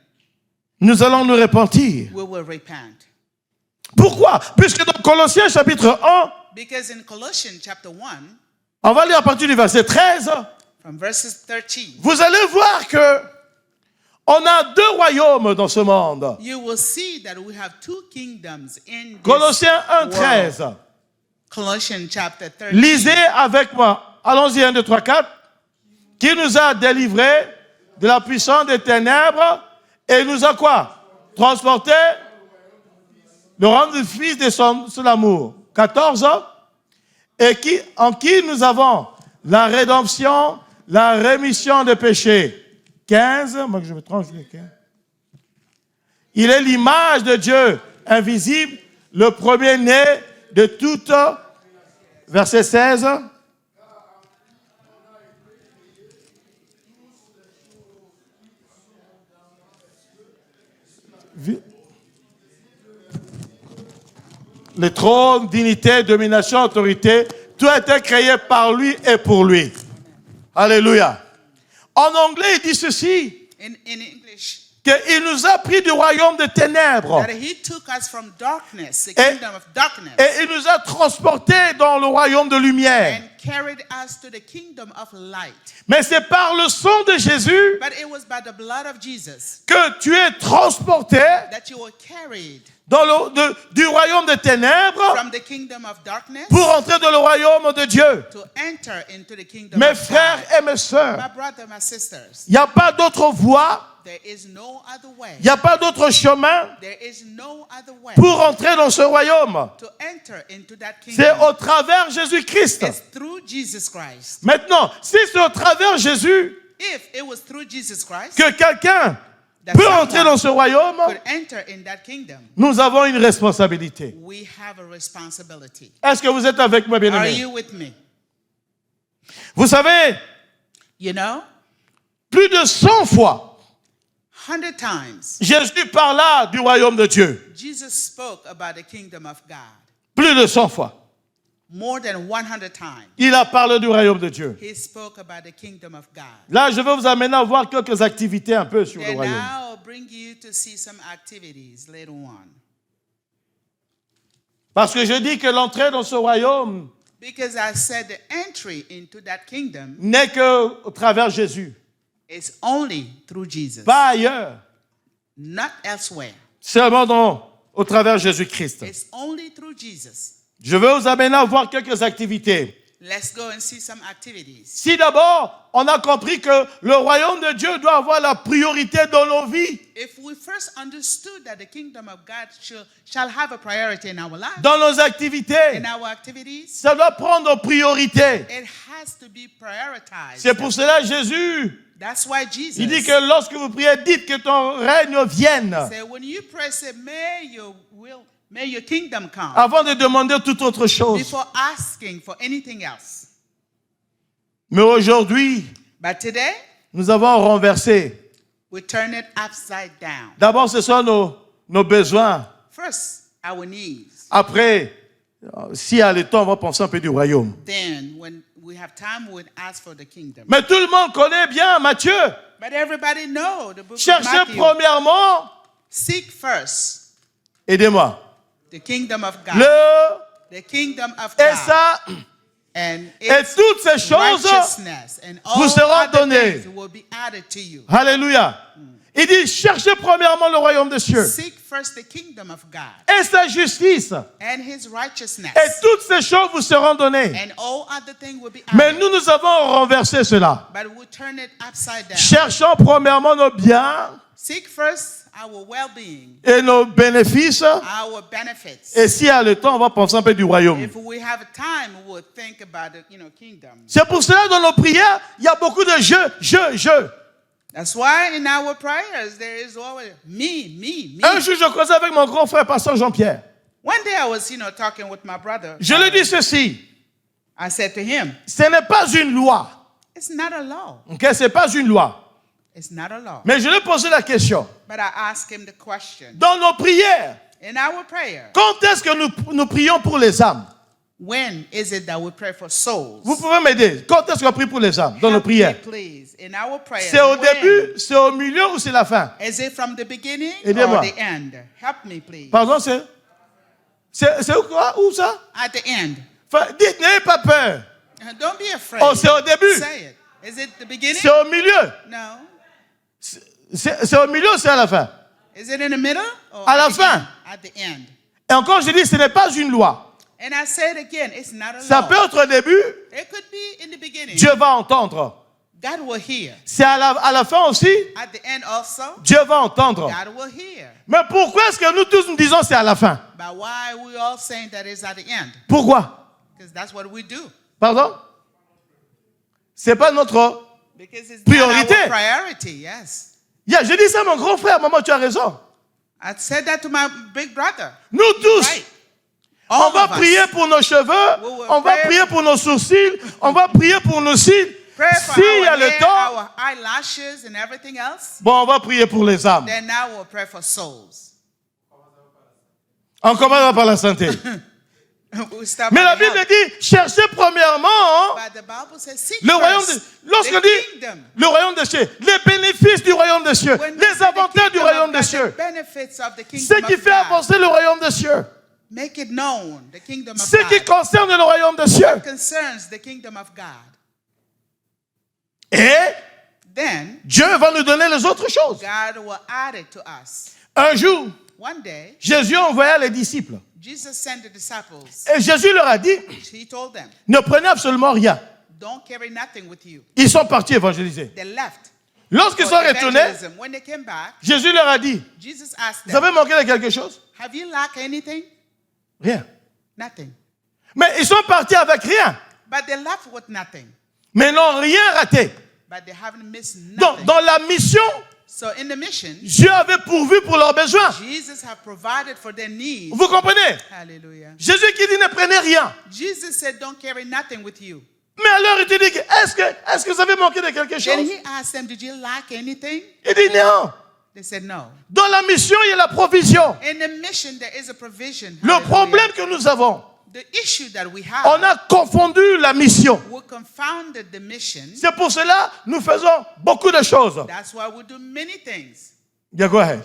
nous allons nous repentir. we will repent. Pourquoi? Puisque dans Colossiens chapitre 1, Because in Colossians chapter 1, on va lire à partir du verset 13, from verses 13, vous allez voir que on a deux royaumes dans ce monde. you will see that we have two kingdoms in this Colossiens 1, world. 13. Colossians chapter 13. Lisez avec moi. Allons-y, 1, 2, 3, 4. Qui nous a délivrés de la puissance des ténèbres et nous a quoi? Transportés le rang du Fils de son amour. 14. Et en qui nous avons la rédemption, la rémission des péchés. 15. Moi, je me trompe, je 15. Il est l'image de Dieu invisible, le premier-né de toute verset 16. Les trônes, dignité, domination, autorité, tout a été créé par lui et pour lui. Alléluia. En anglais, il dit ceci, In English, qu'il nous a pris du royaume des ténèbres that he took us from darkness, the Et- kingdom of darkness, et il nous a transportés dans le royaume de lumière. and carried us to the kingdom of light. Mais c'est par le sang de Jésus But it was by the blood of Jesus que tu es transporté that you were carried dans du royaume des ténèbres from the kingdom of darkness pour entrer dans le royaume de Dieu. to enter into the kingdom Mes of frères God. et mes sœurs, My brother, my sisters, il n'y a pas d'autre voie, there is no other way. il n'y a pas d'autre chemin There is no other way pour entrer dans ce royaume. to enter into that C'est kingdom. au travers Jésus-Christ. It's through Jesus Christ. Maintenant, si c'est au travers Jésus If it was through Jesus Christ que quelqu'un that peut entrer dans someone ce royaume, could enter in that kingdom, nous avons une responsabilité. we have a responsibility. Est-ce que vous êtes avec moi, Are bien-aimés? you with me? Vous savez, You know, plus de 100 fois, 100 times Jésus parla du royaume de Dieu. Jesus spoke about the kingdom of God. Plus de 100 fois. More than 100 times Il a parlé du royaume de Dieu. he spoke about the kingdom of God. Là, je vais vous amener à voir quelques activités un peu sur le And royaume. now I'll bring you to see some activities later on. Parce que je dis que l'entrée dans ce royaume Because I said the entry into that kingdom n'est qu'au travers Jésus, is only through Jesus, pas ailleurs. not elsewhere. Seulement au travers Jésus-Christ. It's only through Jesus. Je vais vous amener à voir quelques activités. Let's go and see some activities. Si d'abord, on a compris que le royaume de Dieu doit avoir la priorité dans nos vies, If we first understood that the kingdom of God shall have a priority in our lives, dans nos activités, in our activities, ça doit prendre priorité. it has to be prioritized. C'est pour cela Jésus, That's why Jesus il dit que lorsque vous priez, dites que ton règne vienne, said, when you pray, say, may your kingdom come, avant de demander toute autre chose. before asking for anything else. Mais aujourd'hui, But today, nous avons renversé. we turn it upside down. D'abord, ce sont nos besoins. First, our needs. Après, s'il y a le temps, on va penser un peu du royaume. Then, when we have time, we'll ask for the kingdom. Mais tout le monde connaît bien Matthieu. But everybody know the book of Cherchez Matthew. premièrement, Seek first aidez-moi, the kingdom of God. le The kingdom of et God. ça, And et its toutes ces choses, righteousness and all vous seront other données. things will be added to you. Alléluia. Il dit, cherchez premièrement le royaume des cieux Seek first the kingdom of God et sa justice. and his righteousness. Et toutes ces choses vous seront données. And all other things will be Mais added. nous avons renversé cela. But we turn it upside down. Cherchons premièrement nos biens Seek first our well-being, et nos bénéfices. our benefits. Et s'il y a le temps, on va penser un peu du royaume. If we have time, we'll think about the kingdom. C'est pour cela, dans nos prières, il y a beaucoup de je. That's why in our prayers there is always me. Un jour, je causais avec mon grand frère, pasteur Jean-Pierre. One day I was, talking with my brother. Je lui dis ceci, I said to him, ce n'est pas une loi. it's not a law. Ok, ce n'est pas une loi. It's not a law. Mais je lui ai posé la question. But I asked him the question. Dans nos prières, In our prayer, quand est-ce que nous prions pour les âmes? when is it that we pray for souls? Vous pouvez m'aider. Quand est-ce qu'on prie pour les âmes dans nos Help me, prières? please. In our prayer, C'est au when? début, c'est au milieu ou c'est la fin? Is it from the beginning Aidez-moi. or the end? Help me, please. Pardon, c'est où, quoi? Où ça? At the end. Enfin, dites, n'ayez pas peur. Don't be afraid. Oh, c'est au début. Say it. Is it the beginning? C'est au milieu. No. C'est au milieu ou c'est à la fin? Is it in the middle? Or À la at the fin. end? At the end. Et encore, je dis, ce n'est pas une loi. And I say it again, it's not a Ça law. peut être au début, It could be in the beginning. Dieu va entendre. God will hear. C'est à la fin aussi, At the end also, Dieu va entendre. God will hear. Mais pourquoi est-ce que nous tous nous disons c'est à la fin? But why are we all saying that it's at the end? Pourquoi? Because that's what we do. Pardon? C'est pas notre... Because it's Priorité. not our priority, yes. Yeah, je dis ça à mon grand frère, maman, tu as raison. I said that to my big brother. Nous tous, Right. All On va of us. prier pour nos cheveux, We will on va pray. prier pour nos sourcils, on va prier pour nos cils. Pray for S'il y a our le hair, temps, our eyelashes, and everything else. bon, on va prier pour les âmes. Then now we'll pray for souls. On commence par la santé. We'll start Mais by la the Bible health. dit, cherchez premièrement But the Bible says, seek le royaume first de... Lorsqu'on the dit kingdom. le royaume des cieux, les bénéfices du royaume des cieux, When we les say the avantages du kingdom royaume of des God, cieux, the benefits of the kingdom ce qui of fait God. avancer le royaume des cieux, Make it known, the kingdom of ce qui God. concerne le royaume des cieux. Concerns the kingdom of God. Et Then Dieu va nous donner les autres choses. God will add it to us. Un jour, One day, Jésus envoya les disciples. Jesus sent the disciples. Et Jésus leur a dit, He told them, ne prenez absolument rien. don't carry nothing with you. Ils sont partis évangéliser. They left. Lorsqu'ils for sont retournés, evangelism. When they came back, Jésus leur a dit, Jesus asked vous them, avez manqué de quelque chose? have you lacked anything? Rien. Nothing. Mais ils sont partis avec rien. But they left with nothing. Mais n'ont rien raté. But they haven't missed Donc, nothing. dans la mission, So in the mission, Dieu avait pourvu pour leurs besoins. Jesus have provided for their needs. Vous comprenez? Hallelujah. Jésus qui dit ne prenez rien. Jesus said, don't carry nothing with you. Mais alors il te dit, est-ce que vous avez manqué de quelque Then chose? he asked them, did you lack anything? Il dit non. They said, no. Dans la mission, il y a la provision. In the mission, there is a provision. Le Hallelujah. problème que nous avons, The issue that we have, on a confondu la mission. we confounded the mission. C'est pour cela que nous faisons beaucoup de choses. That's why we do many things. Yeah, go ahead.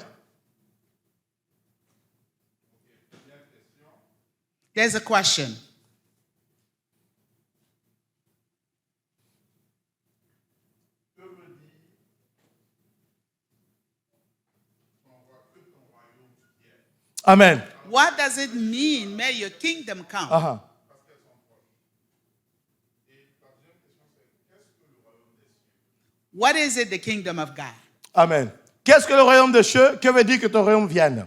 There's a question. Amen. What does it mean, may your kingdom come? Uh-huh. What is it, the kingdom of God? Amen. Qu'est-ce que le royaume des cieux? Que veut dire que ton royaume vienne?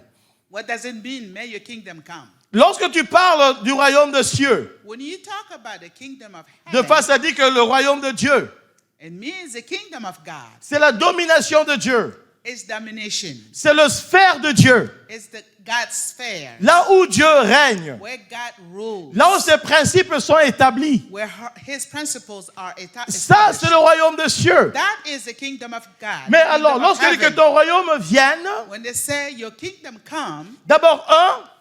What does it mean, may your kingdom come? Lorsque tu parles du royaume des cieux, When you talk about the kingdom of de heaven, face à dire que le royaume de Dieu, it means the kingdom of God. c'est la domination de Dieu. It's domination. C'est le sphère de Dieu. It's the God's sphere. Là où Dieu règne. Where God rules. Là où ses principes sont établis. Where his principles are Ça, c'est le royaume des cieux. That is the kingdom of God. Mais the alors, kingdom of lorsqu'il dit que heaven. ton royaume vienne, When they say your kingdom come, d'abord,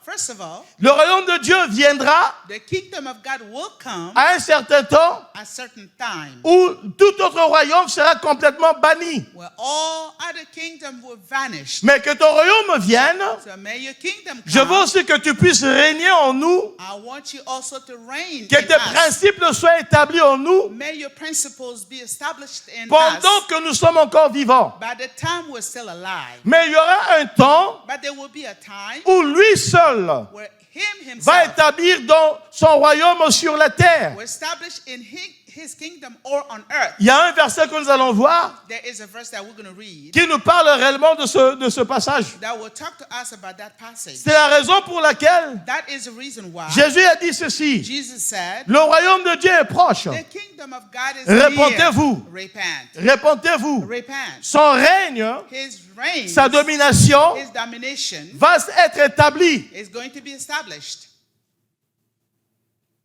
first of all, le royaume de Dieu viendra the kingdom of God will come à un certain temps at a certain time où tout autre royaume sera complètement banni. where all other kingdom will vanish. Mais que ton royaume vienne, So may your kingdom je veux come. aussi que tu puisses régner en nous, I want you also to reign que in tes us. principes soient établis en nous May your principles be established in pendant us que nous sommes encore vivants. by the time we're still alive. Mais il y aura un temps But there will be a time où lui seul where him va himself établir dans son royaume sur la terre. will establish in his kingdom or on earth. Il y a un verset que nous allons voir There is a verse that we're going to read qui nous parle réellement de ce passage. that will talk to us about that passage. C'est la raison pour laquelle That is the reason why Jésus a dit ceci. Jesus said, Le royaume de Dieu est proche. the kingdom of God is Repentez-vous. near. Repent. Répentez-vous. Repent. Son règne, His reign, sa domination his domination va être établie is going to be established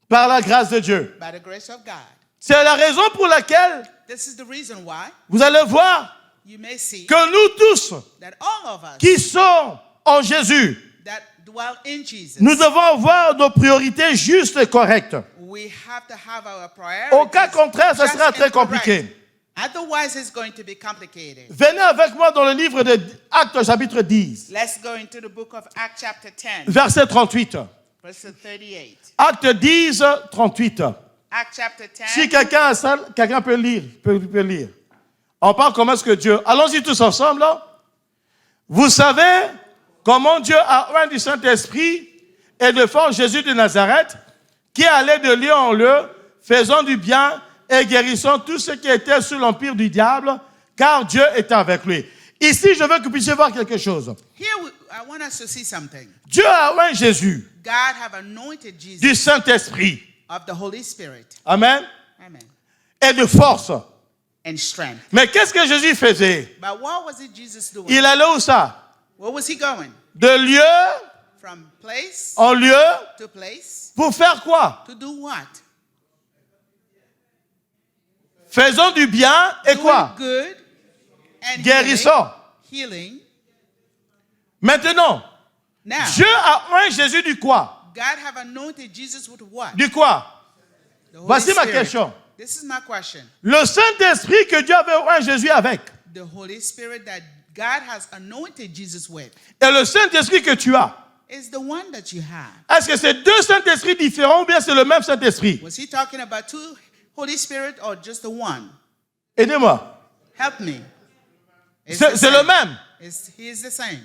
par la grâce de Dieu. by the grace of God. C'est la raison pour laquelle This is the reason why vous allez voir you may see que nous tous that all of us qui sommes en Jésus, that dwell in Jesus, nous devons avoir nos priorités justes et correctes. we have to have our priorities. Au cas contraire, ça just sera and très correct. compliqué. Otherwise, it's going to be complicated. Venez avec moi dans le livre de Actes chapitre 10, Let's go into the book of Acts chapter 10, verset 38. verse 38. Acte 10, 38. Acts chapter 10. Si quelqu'un a ça, quelqu'un peut lire, peut lire. On parle comment est-ce que Dieu... Allons-y tous ensemble. Là. Vous savez comment Dieu a oint du Saint-Esprit et de force Jésus de Nazareth, qui allait de lieu en lieu, faisant du bien et guérissant tous ceux qui étaient sous l'empire du diable, car Dieu était avec lui. Ici, je veux que vous puissiez voir quelque chose. Here, I want us to see something. Dieu a oint Jésus God have anointed Jesus du Saint-Esprit. of the Holy Spirit. Amen. Amen. Et de force. And strength. Mais qu'est-ce que Jésus faisait? But what was it Jesus doing? Il allait où ça? Where was he going? De lieu from place en lieu, to place pour faire quoi? to do what? Faisons du bien et quoi? Doing good and Guérissons. healing. Maintenant, Now, Dieu a oint Jésus du quoi? God have anointed Jesus with what? Du quoi? The Holy Voici ma Spirit. question. This is my question. Le Saint-Esprit que Dieu avait oint Jésus avec The Holy Spirit that God has anointed Jesus with et le Saint-Esprit que tu as, is the one that you have. est-ce que c'est deux Saint-Esprits différents ou bien c'est le même Saint-Esprit? Was he talking about two Holy Spirit or just the one? Aidez-moi. Help me. It's C'est the c'est le same. même. He is the same.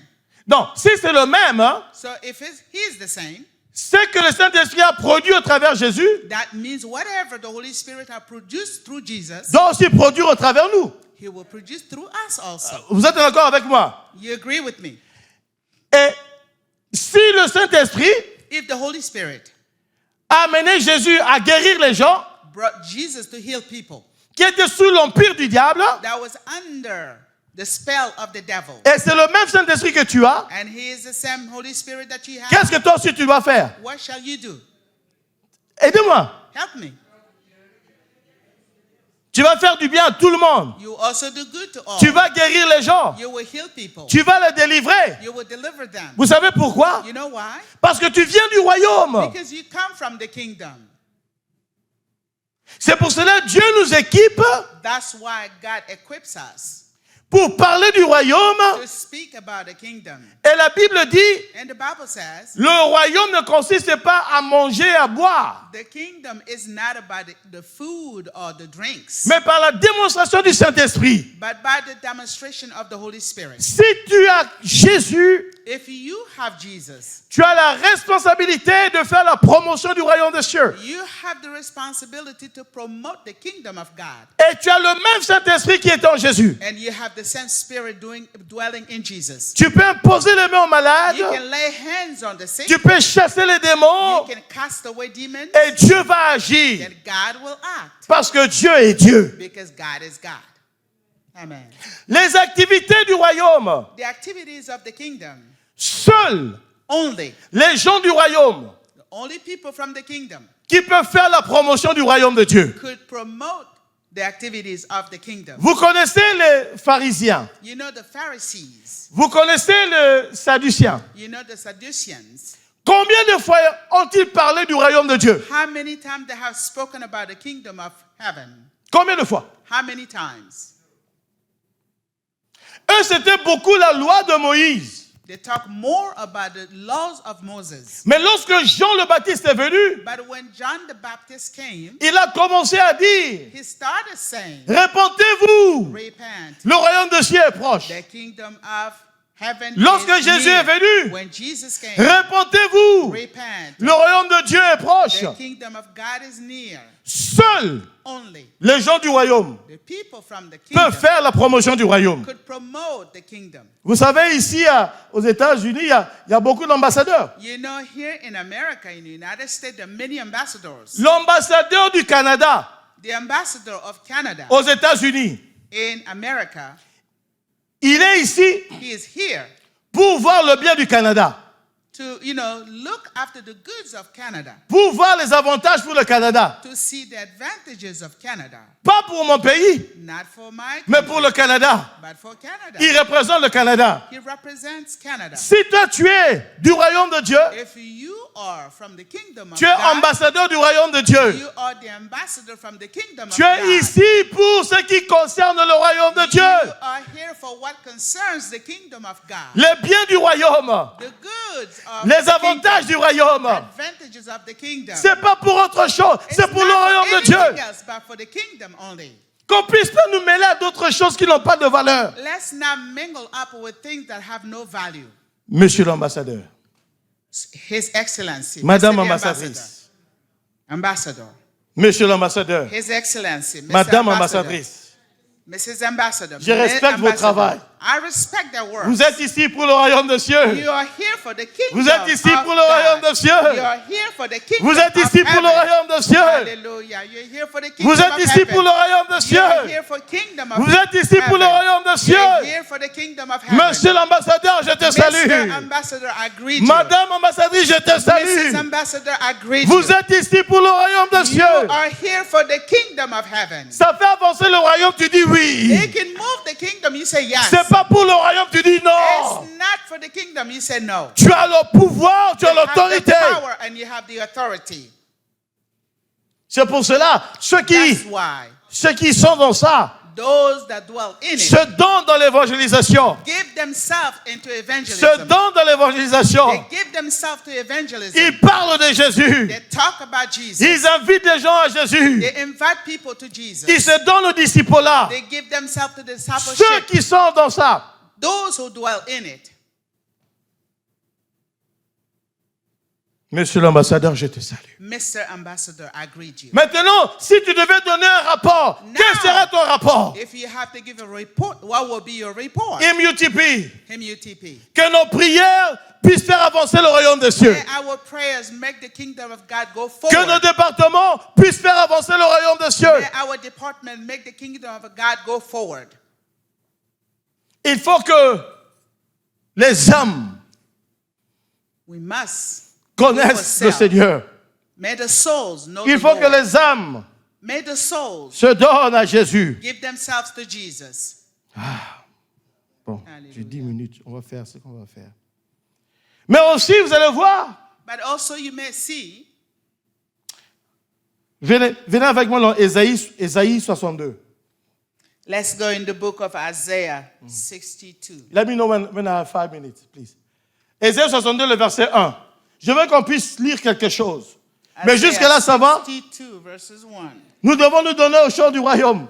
Donc, si c'est le même, hein, So if he is the same, ce que le Saint-Esprit a produit au travers de Jésus that means whatever the Holy Spirit has produced through Jesus, doit aussi produire au travers de nous. he will produce through us also. Vous êtes d'accord avec moi? You agree with me? Et si le Saint-Esprit If the Holy Spirit a amené Jésus à guérir les gens brought Jesus to heal people qui étaient sous l'empire du diable, that was under the spell of the devil, et c'est le même Saint-Esprit que tu as, and he is the same Holy Spirit that you have, qu'est-ce que toi aussi tu dois faire? what shall you do? Aidez-moi. Help me. Tu vas faire du bien à tout le monde. You also do good to all. Tu vas guérir les gens. You will heal people. Tu vas les délivrer. You will deliver them. Vous savez pourquoi? You know why? Parce que tu viens du royaume. Because you come from the kingdom. C'est pour cela que Dieu nous équipe That's why God equips us pour parler du royaume. to speak about the kingdom. Et la Bible dit, And the Bible says le royaume ne consiste pas à manger, à boire, the kingdom is not about the food or the drinks, mais par la démonstration du Saint-Esprit. but by the demonstration of the Holy Spirit. Si tu as Jésus, If you have Jesus, tu as la responsabilité de faire la promotion du royaume des cieux. you have the responsibility to promote the kingdom of God. Et tu as le même Saint-Esprit qui est en Jésus. And you have the same spirit dwelling in Jesus. Tu peux imposer les mains aux malades, You can lay hands on the sick. tu peux chasser les démons, You can cast away demons. et Dieu va agir. And God will act Parce que Dieu est Dieu. because God is God. Amen. Les activités du royaume, The activities of the kingdom, seuls only les gens du royaume the only people from the kingdom qui peuvent faire la promotion du royaume de Dieu. could promote the activities of the kingdom. Vous connaissez les pharisiens, You know the Pharisees, vous connaissez les sadduciens. you know the Sadduceans. Combien de fois ont-ils parlé du royaume de Dieu? How many times they have spoken about the kingdom of heaven? Combien de fois? How many times? Eux, c'était beaucoup la loi de Moïse. They talk more about the laws of Moses. Mais lorsque Jean le Baptiste est venu, But when John the Baptist came, il a commencé à dire, he started saying, répentez-vous, repent, le royaume de cieux est proche. the kingdom of heaven Lorsque is Jésus near. est venu, When Jesus came, répentez-vous, repent, le royaume de Dieu est proche. the kingdom of God is near. Seuls Only les gens du royaume the people from the peuvent kingdom faire la promotion du royaume. could promote the kingdom. Vous savez, ici aux États-Unis, il y a beaucoup d'ambassadeurs. You know, here in America, in the United States, there are many ambassadors. L'ambassadeur du Canada The ambassador of Canada aux États-Unis, in America, il est ici he is here pour voir le bien du Canada, to, look after the goods of Canada, pour voir les avantages pour le Canada. to see the advantages of Canada. Pas pour mon pays, Not for my mais country, pour le Canada. but for Canada. Il représente le Canada. He represents Canada. Si toi tu es du royaume de Dieu, If you are from the kingdom of tu es God, ambassadeur du royaume de Dieu. you are the ambassador from the kingdom Tu of es God. ici pour ce qui concerne le royaume de You Dieu. are here for what concerns the kingdom of God. Les biens du royaume, The goods of les the avantages du kingdom, royaume. advantages of the kingdom. C'est pas pour autre chose, It's c'est pour le not royaume for de Dieu. anything else, but for the kingdom only. Qu'on puisse pas nous mêler à d'autres choses qui n'ont pas de valeur. Let's not mingle up with things that have no value. Monsieur l'ambassadeur, His Excellency, Madame Mr. the ambassadrice, Ambassador, Monsieur l'ambassadeur, His Excellency, Mr. Madame Ambassador, ambassadrice, Mrs. Ambassador, je respecte votre travail. I respect their work. Vous êtes ici pour le royaume des cieux. You are here for the kingdom Vous êtes ici of pour le royaume God. des cieux. You are here for the kingdom Vous êtes of ici pour le heaven. royaume des cieux. Hallelujah. You're here for the kingdom Vous êtes of ici heaven. pour le royaume des You are cieux. here for kingdom of Vous êtes ici pour le heaven. royaume des You're cieux. here for the kingdom of heaven. Monsieur l'ambassadeur, je te Mr. salue. Ambassador, I greet you. Madame ambassadrice, je te Mrs. salue. Ambassador, I greet Vous you. êtes ici pour le royaume des You cieux. are here for the kingdom of heaven. Ça fait avancer le royaume, tu dis They oui. can move the kingdom, you say yes. C'est pas pour le royaume, tu dis non. It's not for the kingdom, you say no. Tu as le pouvoir, tu as You have the l'autorité. power and you have the authority. C'est pour cela, That's why ceux qui sont dans ça, those that dwell in se it donnent dans l'évangélisation. give themselves into Se evangelism. donnent dans l'évangélisation. They give themselves to evangelism. Ils parlent de Jésus. They talk about Jesus. Ils invitent les gens à Jésus. They invite people to Jesus. Ils se donnent au disciple-là. They give themselves to Ceux discipleship. qui sont dans ça, Those who dwell in it. Monsieur l'ambassadeur, je te salue. Mr. Ambassador, I greet you. Maintenant, si tu devais donner un rapport, quel serait ton rapport? If you have to give a report, what will be your report? MUTP. MUTP. Que nos prières puissent faire avancer le royaume des cieux. May our prayers make the kingdom of God go Que nos forward. départements puissent faire avancer le royaume des cieux. May our department make the kingdom of God go forward. Il faut que les âmes We must connaissent le ourselves. Seigneur. May the souls know Il the faut que Lord. les âmes May the souls se donnent à Jésus. give themselves to Jesus. Bon, Alléluia. j'ai 10 minutes, on va faire ce qu'on va faire. Mais aussi, vous allez voir, But also you may see, venez avec moi dans Ésaïe 62. let's go in the book of Isaiah 62. Let me know when I have 5 minutes, please. Ésaïe 62, le verset 1. Je veux qu'on puisse lire quelque chose. Mais Isaiah jusque-là, ça va? 62 verses 1. Nous devons nous donner au champ du royaume.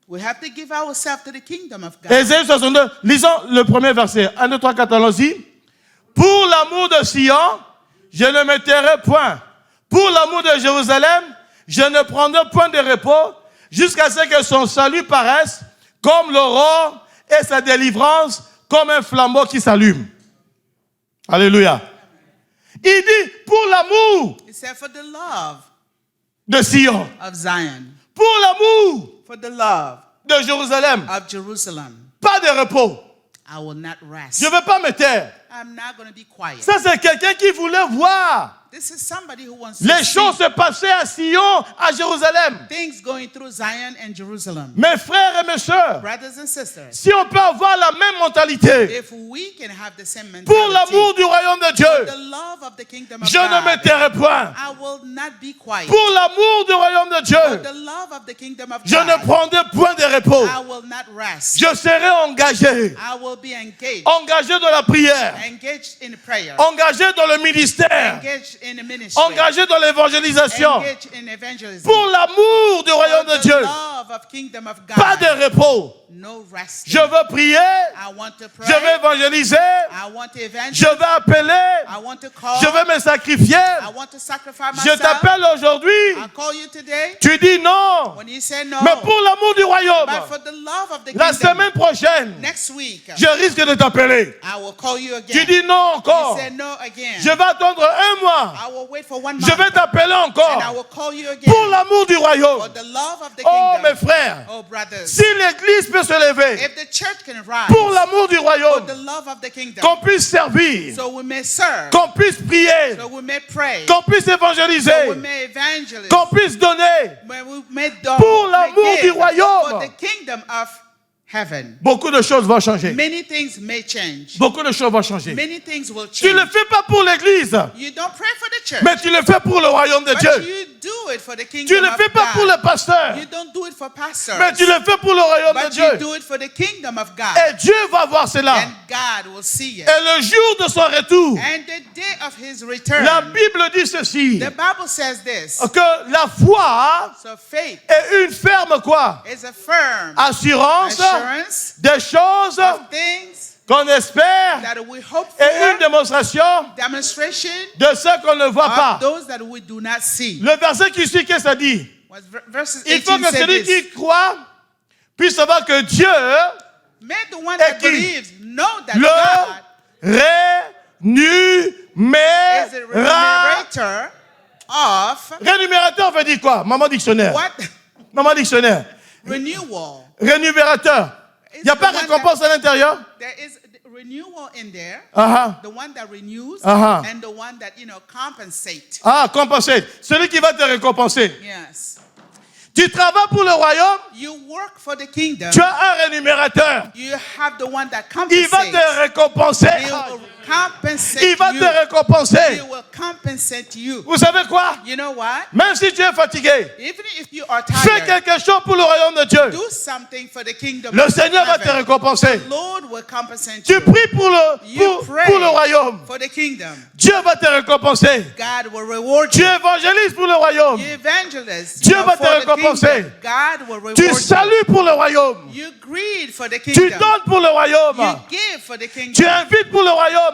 We have to give ourselves to the kingdom of God. Ésaïe 62, lisons le premier verset. 1, 2, 3, 4, allons-y. Pour l'amour de Sion, je ne me tairai point. Pour l'amour de Jérusalem, je ne prendrai point de repos jusqu'à ce que son salut paraisse comme l'aurore et sa délivrance comme un flambeau qui s'allume. Alléluia. Il dit pour l'amour It said, for the love de Sion, of Zion, pour l'amour for the love de Jérusalem, of Jerusalem, pas de repos. I will not rest. Je ne veux pas me taire. I'm not going to be quiet. Ça, c'est quelqu'un qui voulait voir This is somebody who wants les to choses see se passer à Sion, à Jérusalem. things going through Zion and Jerusalem. Mes frères et mes sœurs, Brothers and sisters, si on peut avoir la même mentalité if we can have the same pour mentality, l'amour du royaume de the Dieu, love of the kingdom of je ne me God, tairai point. I will not be quiet. Pour l'amour du royaume de For Dieu, the love of the kingdom of je ne God, prendrai point de repos. I will not rest. Je serai engagé, I will be engaged, engagé dans la prière, engaged in prayer, engagé dans le ministère, engaged in the ministry, engagé dans l'évangélisation. engaged in evangelism. Pour l'amour du royaume For de the Dieu, love of kingdom of God, pas de repos. no rest. Je veux prier, I want to pray. je vais évangéliser, I want to je evangelize. vais appeler, I want to call. je vais me sacrifier. I want to sacrifice Je myself. t'appelle aujourd'hui, I call you today. tu dis non. When you say no, Mais pour l'amour du royaume, but for the love of the la kingdom, semaine prochaine, next week, je risque de t'appeler. I will call you again. Tu dis non You encore. say no again. Je vais attendre un mois. I will wait for 1 month. Je vais t'appeler and I encore. will call you again. Pour l'amour du For royaume. the love of the Oh kingdom. mes frères, Oh brothers. si l'église peut se lever If the church can rise pour l'amour du for royaume, the love of the kingdom, qu'on puisse servir, so we may serve, qu'on puisse prier, so we may pray, qu'on puisse so we évangéliser, may evangelize, qu'on puisse donner. when we may Pour l'amour du royaume. for the kingdom of heaven. Beaucoup de choses vont changer. Many things may change. Beaucoup de choses vont changer. Many things will Tu ne le change. fais pas pour l'église, You don't pray for the church, mais tu le fais pour le royaume de but Dieu. you do it for the kingdom Tu ne le of fais pas pour God. le pasteur, You don't do it for pastors, mais tu le fais pour le royaume de but you Dieu. do it for the kingdom of God. Et Dieu va voir cela. And God will see it. Et le jour de son retour, And the day of his return, la Bible dit ceci, the Bible says this. que la foi So faith est une ferme quoi? is a firm Assurance assurance des choses of things qu'on espère that we hope et une for, démonstration demonstration de ce qu'on ne voit of pas. those that we do not see. Le verset qui suit, qu'est-ce que ça dit? Verses Il faut 18 que say celui this. qui croit puisse savoir que Dieu Make the one Et that qui? believes know that Le God is the rénumérateur. remunerator of Rémunérateur veut dire quoi? Maman dictionnaire. what? Maman dictionnaire. Renewal. Rémunérateur. Il n'y a pas de récompense à l'intérieur? There is renewal in there. Ah, The one that renews Uh-huh. and the one that, compensate. ah, compenser. Celui qui va te récompenser. Yes. Tu travailles pour le royaume, You work for the kingdom. tu as un rémunérateur. You have the one that Il va compensates. te récompenser. He will compensate Il va you. te récompenser. He will compensate you. Vous savez quoi? You know what? Même si tu es fatigué, Even if you are fais tired, quelque chose pour le royaume de Dieu. do something for the kingdom. Le of Seigneur va te heaven. récompenser. The Lord will compensate Tu you. pries pour You pray pour le royaume. for the kingdom. Dieu va te récompenser. God will reward Tu you. évangélises pour le royaume. You evangelists. Dieu va te for the récompenser. kingdom. God will reward Tu you. salues pour le royaume. You greed for the Tu kingdom. donnes pour le You royaume. give for the kingdom. Tu invites pour le royaume.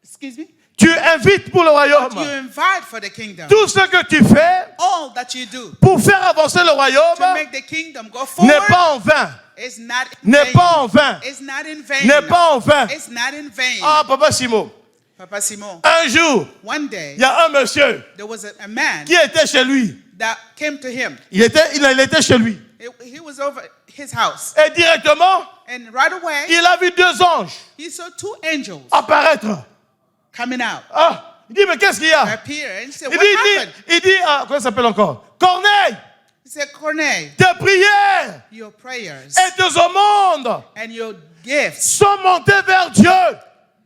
Excuse me? Tu invites pour le You royaume. invite for the kingdom. Tout ce que tu fais All that you do pour faire avancer le to royaume make the kingdom go n'est forward pas en vain. is not in N'est vain. pas en vain. It's not in vain. N'est pas en vain. It's not in vain. Ah, Papa Simon, Papa Simon, un jour, one day, il y a un monsieur there was a man qui était chez lui. that came to him. Il était chez lui. He was over his house. Et directement, And right away, il a vu deux anges he saw two angels apparaître. coming out, Ah, il dit, mais qu'est-ce qu'il y a? appear. And he said, Il what dit, happened? comment il s'appelle encore? Corneille, He said, Corneille, tes prières your prayers et tes amendes and your gifts sont montées vers Dieu.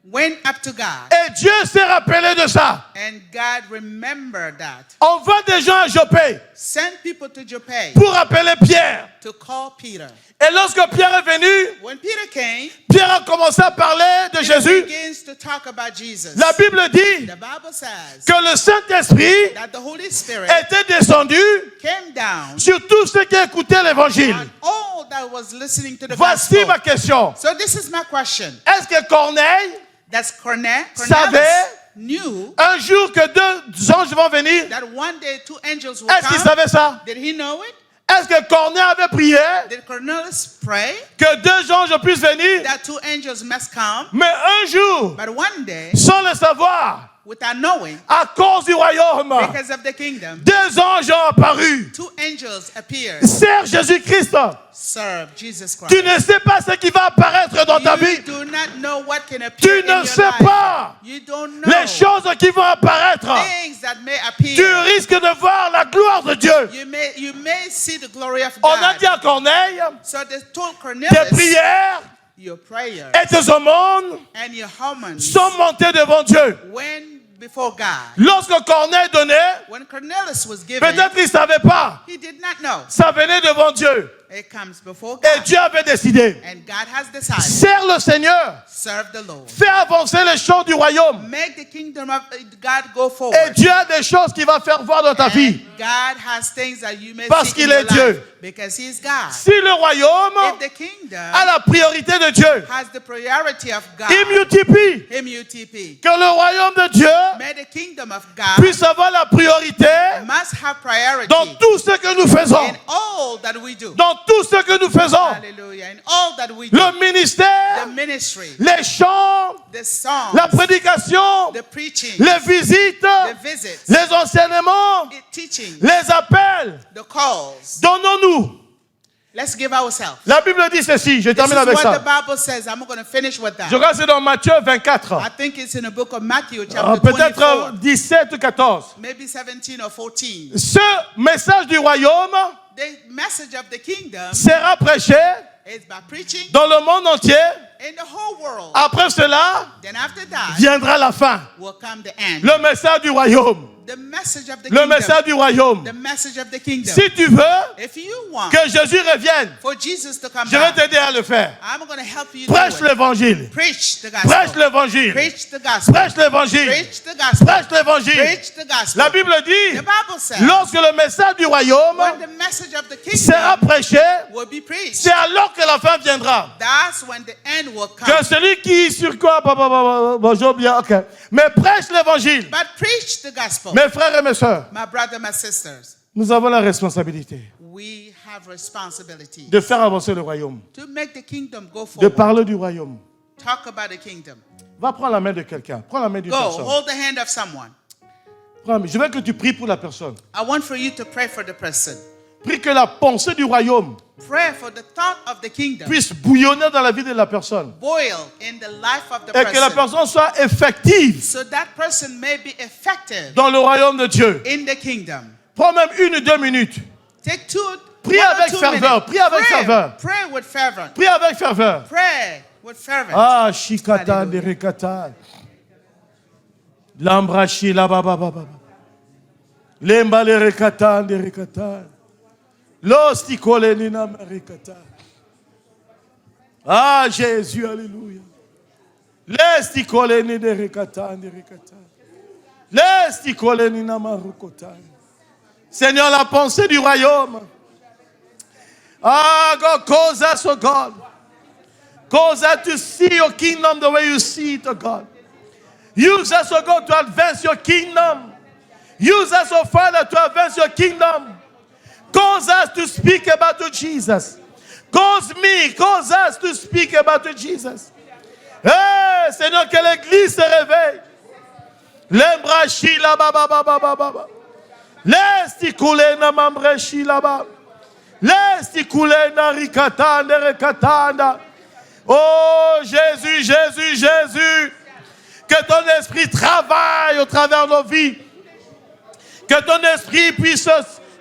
went up to God. Et Dieu s'est rappelé de ça. And God remembered that. Envoie des gens à Joppé Send people to Joppe pour appeler Pierre. to call Peter. Et lorsque Pierre est venu, When Peter came, Pierre a commencé à parler de Peter Jésus. begins to talk about Jesus. La Bible dit The Bible says que le Saint-Esprit that the Holy Spirit était descendu came down sur tous ceux qui écoutaient l'évangile. on all that was listening to the Voici gospel. ma question. So this is my question. Est-ce que Corneille That's Cornelius savait knew un jour que deux anges vont venir? that one day two angels will Est-ce qu'il come. savait ça? Did he know it? Est-ce que Corneille avait prié Did Cornelius pray que deux anges puissent venir? that two angels must come? Mais un jour, But one day, sans le savoir, without knowing, à cause du royaume, because of the kingdom, deux anges ont apparu. two angels appeared. Sers Jésus-Christ. Serve Jesus Christ. Tu ne sais pas ce qui va apparaître dans ta You vie. do not know what can appear Tu in ne your sais life. pas You don't know les choses qui vont apparaître. things that may appear. Tu risques de voir la gloire de Dieu. You may see the glory of On a dit God. à Corneille, So they told tes Cornelius, prières your prayers et tes aumônes and your homage sont montées devant Dieu. went before God. Lorsque Corneille donnait, When Cornelius was given, peut-être il ne savait pas. he did not know. Ça venait devant Dieu. It comes before Et God. Dieu avait décidé. And God has decided. Sers le Seigneur. Serve the Lord. Fais avancer les choses du royaume. Make the kingdom of God go Et forward. Dieu a des choses qu'il va faire voir dans ta vie. And God has things that you may Parce see qu'il in your est Dieu. life because He is God. Si le royaume If the kingdom a la priorité de Dieu, has the priority of God, il multiplie. MUTP, Que le royaume de Dieu may the kingdom of God puisse avoir la priorité must have priority dans tout ce que nous faisons. in all that we do. Dans tout ce que nous faisons. Hallelujah. In all that we do. Le ministère, The ministry, les chants, the songs, la prédication, the preaching, les visites, the visits, les enseignements, the teaching, les appels. the calls. Donnons-nous. Let's give ourselves. La Bible dit ceci, je This is termine avec what ça. the Bible says. I'm going to finish with that. Je regarde, c'est dans Matthieu 24. I think it's in the book of Matthew, chapter Peut-être 24, 17 ou 14. maybe 17 or 14. Ce message du royaume The message of the kingdom sera prêché is by preaching dans le monde entier. in the whole world. Après cela, Then after that viendra la fin. will come the end. Le message du royaume. The message of the Le kingdom. message du royaume. The message of the kingdom. Si tu veux If you want que Jésus revienne, for Jesus to come je vais back, t'aider à le faire. I'm going to help you Prêche do it. l'évangile. Preach the gospel. Prêche l'évangile. Preach the gospel. Prêche l'évangile. Preach the gospel. Prêche l'évangile. Preach the gospel. La Bible dit, The Bible says lorsque le message du royaume when the message of the sera kingdom prêché, will be preached, c'est alors que la fin viendra. that's when the end will come. Que celui qui sur quoi, j'ai oublié, ok. Mais prêche l'évangile. But preach the gospel, Mes frères et mes sœurs, my brothers, my sisters. Nous avons la responsabilité We have responsibility de faire avancer le royaume, to make the kingdom go de forward. parler du royaume. Talk about the kingdom. Va prendre la main de quelqu'un. Prends la main d'une Go, personne. hold the hand of someone. Je veux que tu pries pour la personne. I want for you to pray for the person. Prie que la pensée du royaume Pray for the thought of the kingdom. puisse bouillonner dans la vie de la personne. Boil in the life of the Et que la person. personne soit effective So that person may be effective dans le royaume de Dieu. in the kingdom. Prends même 1 ou 2 minutes. Take two. Prie one or avec two ferveur, minutes. prie avec Pray. ferveur. Pray with fervor. Prie avec ferveur. Pray with fervor. Ah, shikata Alléluia. derekata. Lambrashi la baba baba. Lemba le rekata derekata. Losti kole nina rekata. Ah, Jésus, alléluia. Lesti kole ni derekata derekata. Lesti kole nina marukota. Seigneur, la pensée du royaume. Ah, God, cause us, oh God. Cause us to see your kingdom the way you see it, oh God. Use us, oh God, to advance your kingdom. Use us, oh Father, to advance your kingdom. Cause us to speak about you, Jesus. Cause us to speak about you, Jesus. Hey, Seigneur, que l'église se réveille. Lembrashi la ba ba ba ba ba ba. Lesti kule na mambreshi la ba. Lesti kule na rikatanda rekatanda. Oh Jésus, Jésus, Jésus. Que ton esprit travaille au travers de nos vies. Que ton esprit puisse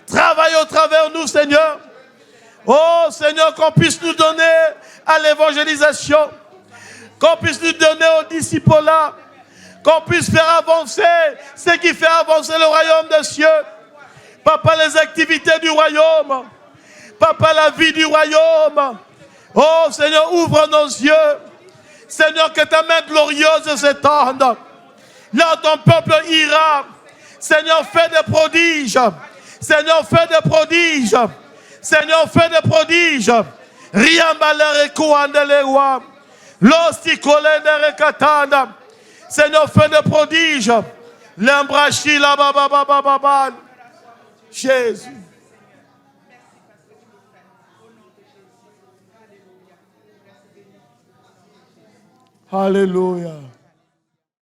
travailler au travers de nous, Seigneur. Oh Seigneur, qu'on puisse nous donner à l'évangélisation. Qu'on puisse nous donner au disciple-là. Qu'on puisse faire avancer ce qui fait avancer le royaume des cieux. Papa, les activités du royaume. Papa, la vie du royaume. Oh Seigneur, ouvre nos yeux. Seigneur, que ta main glorieuse s'étende. Là, ton peuple ira. Seigneur, fais des prodiges. Seigneur, fais des prodiges. Seigneur, fais des prodiges. Riambalere kuandelewa. Losti kolendere katanda. Seigneur, fais des prodiges. L'embrachi la baba baba baba. Jésus. Alléluia.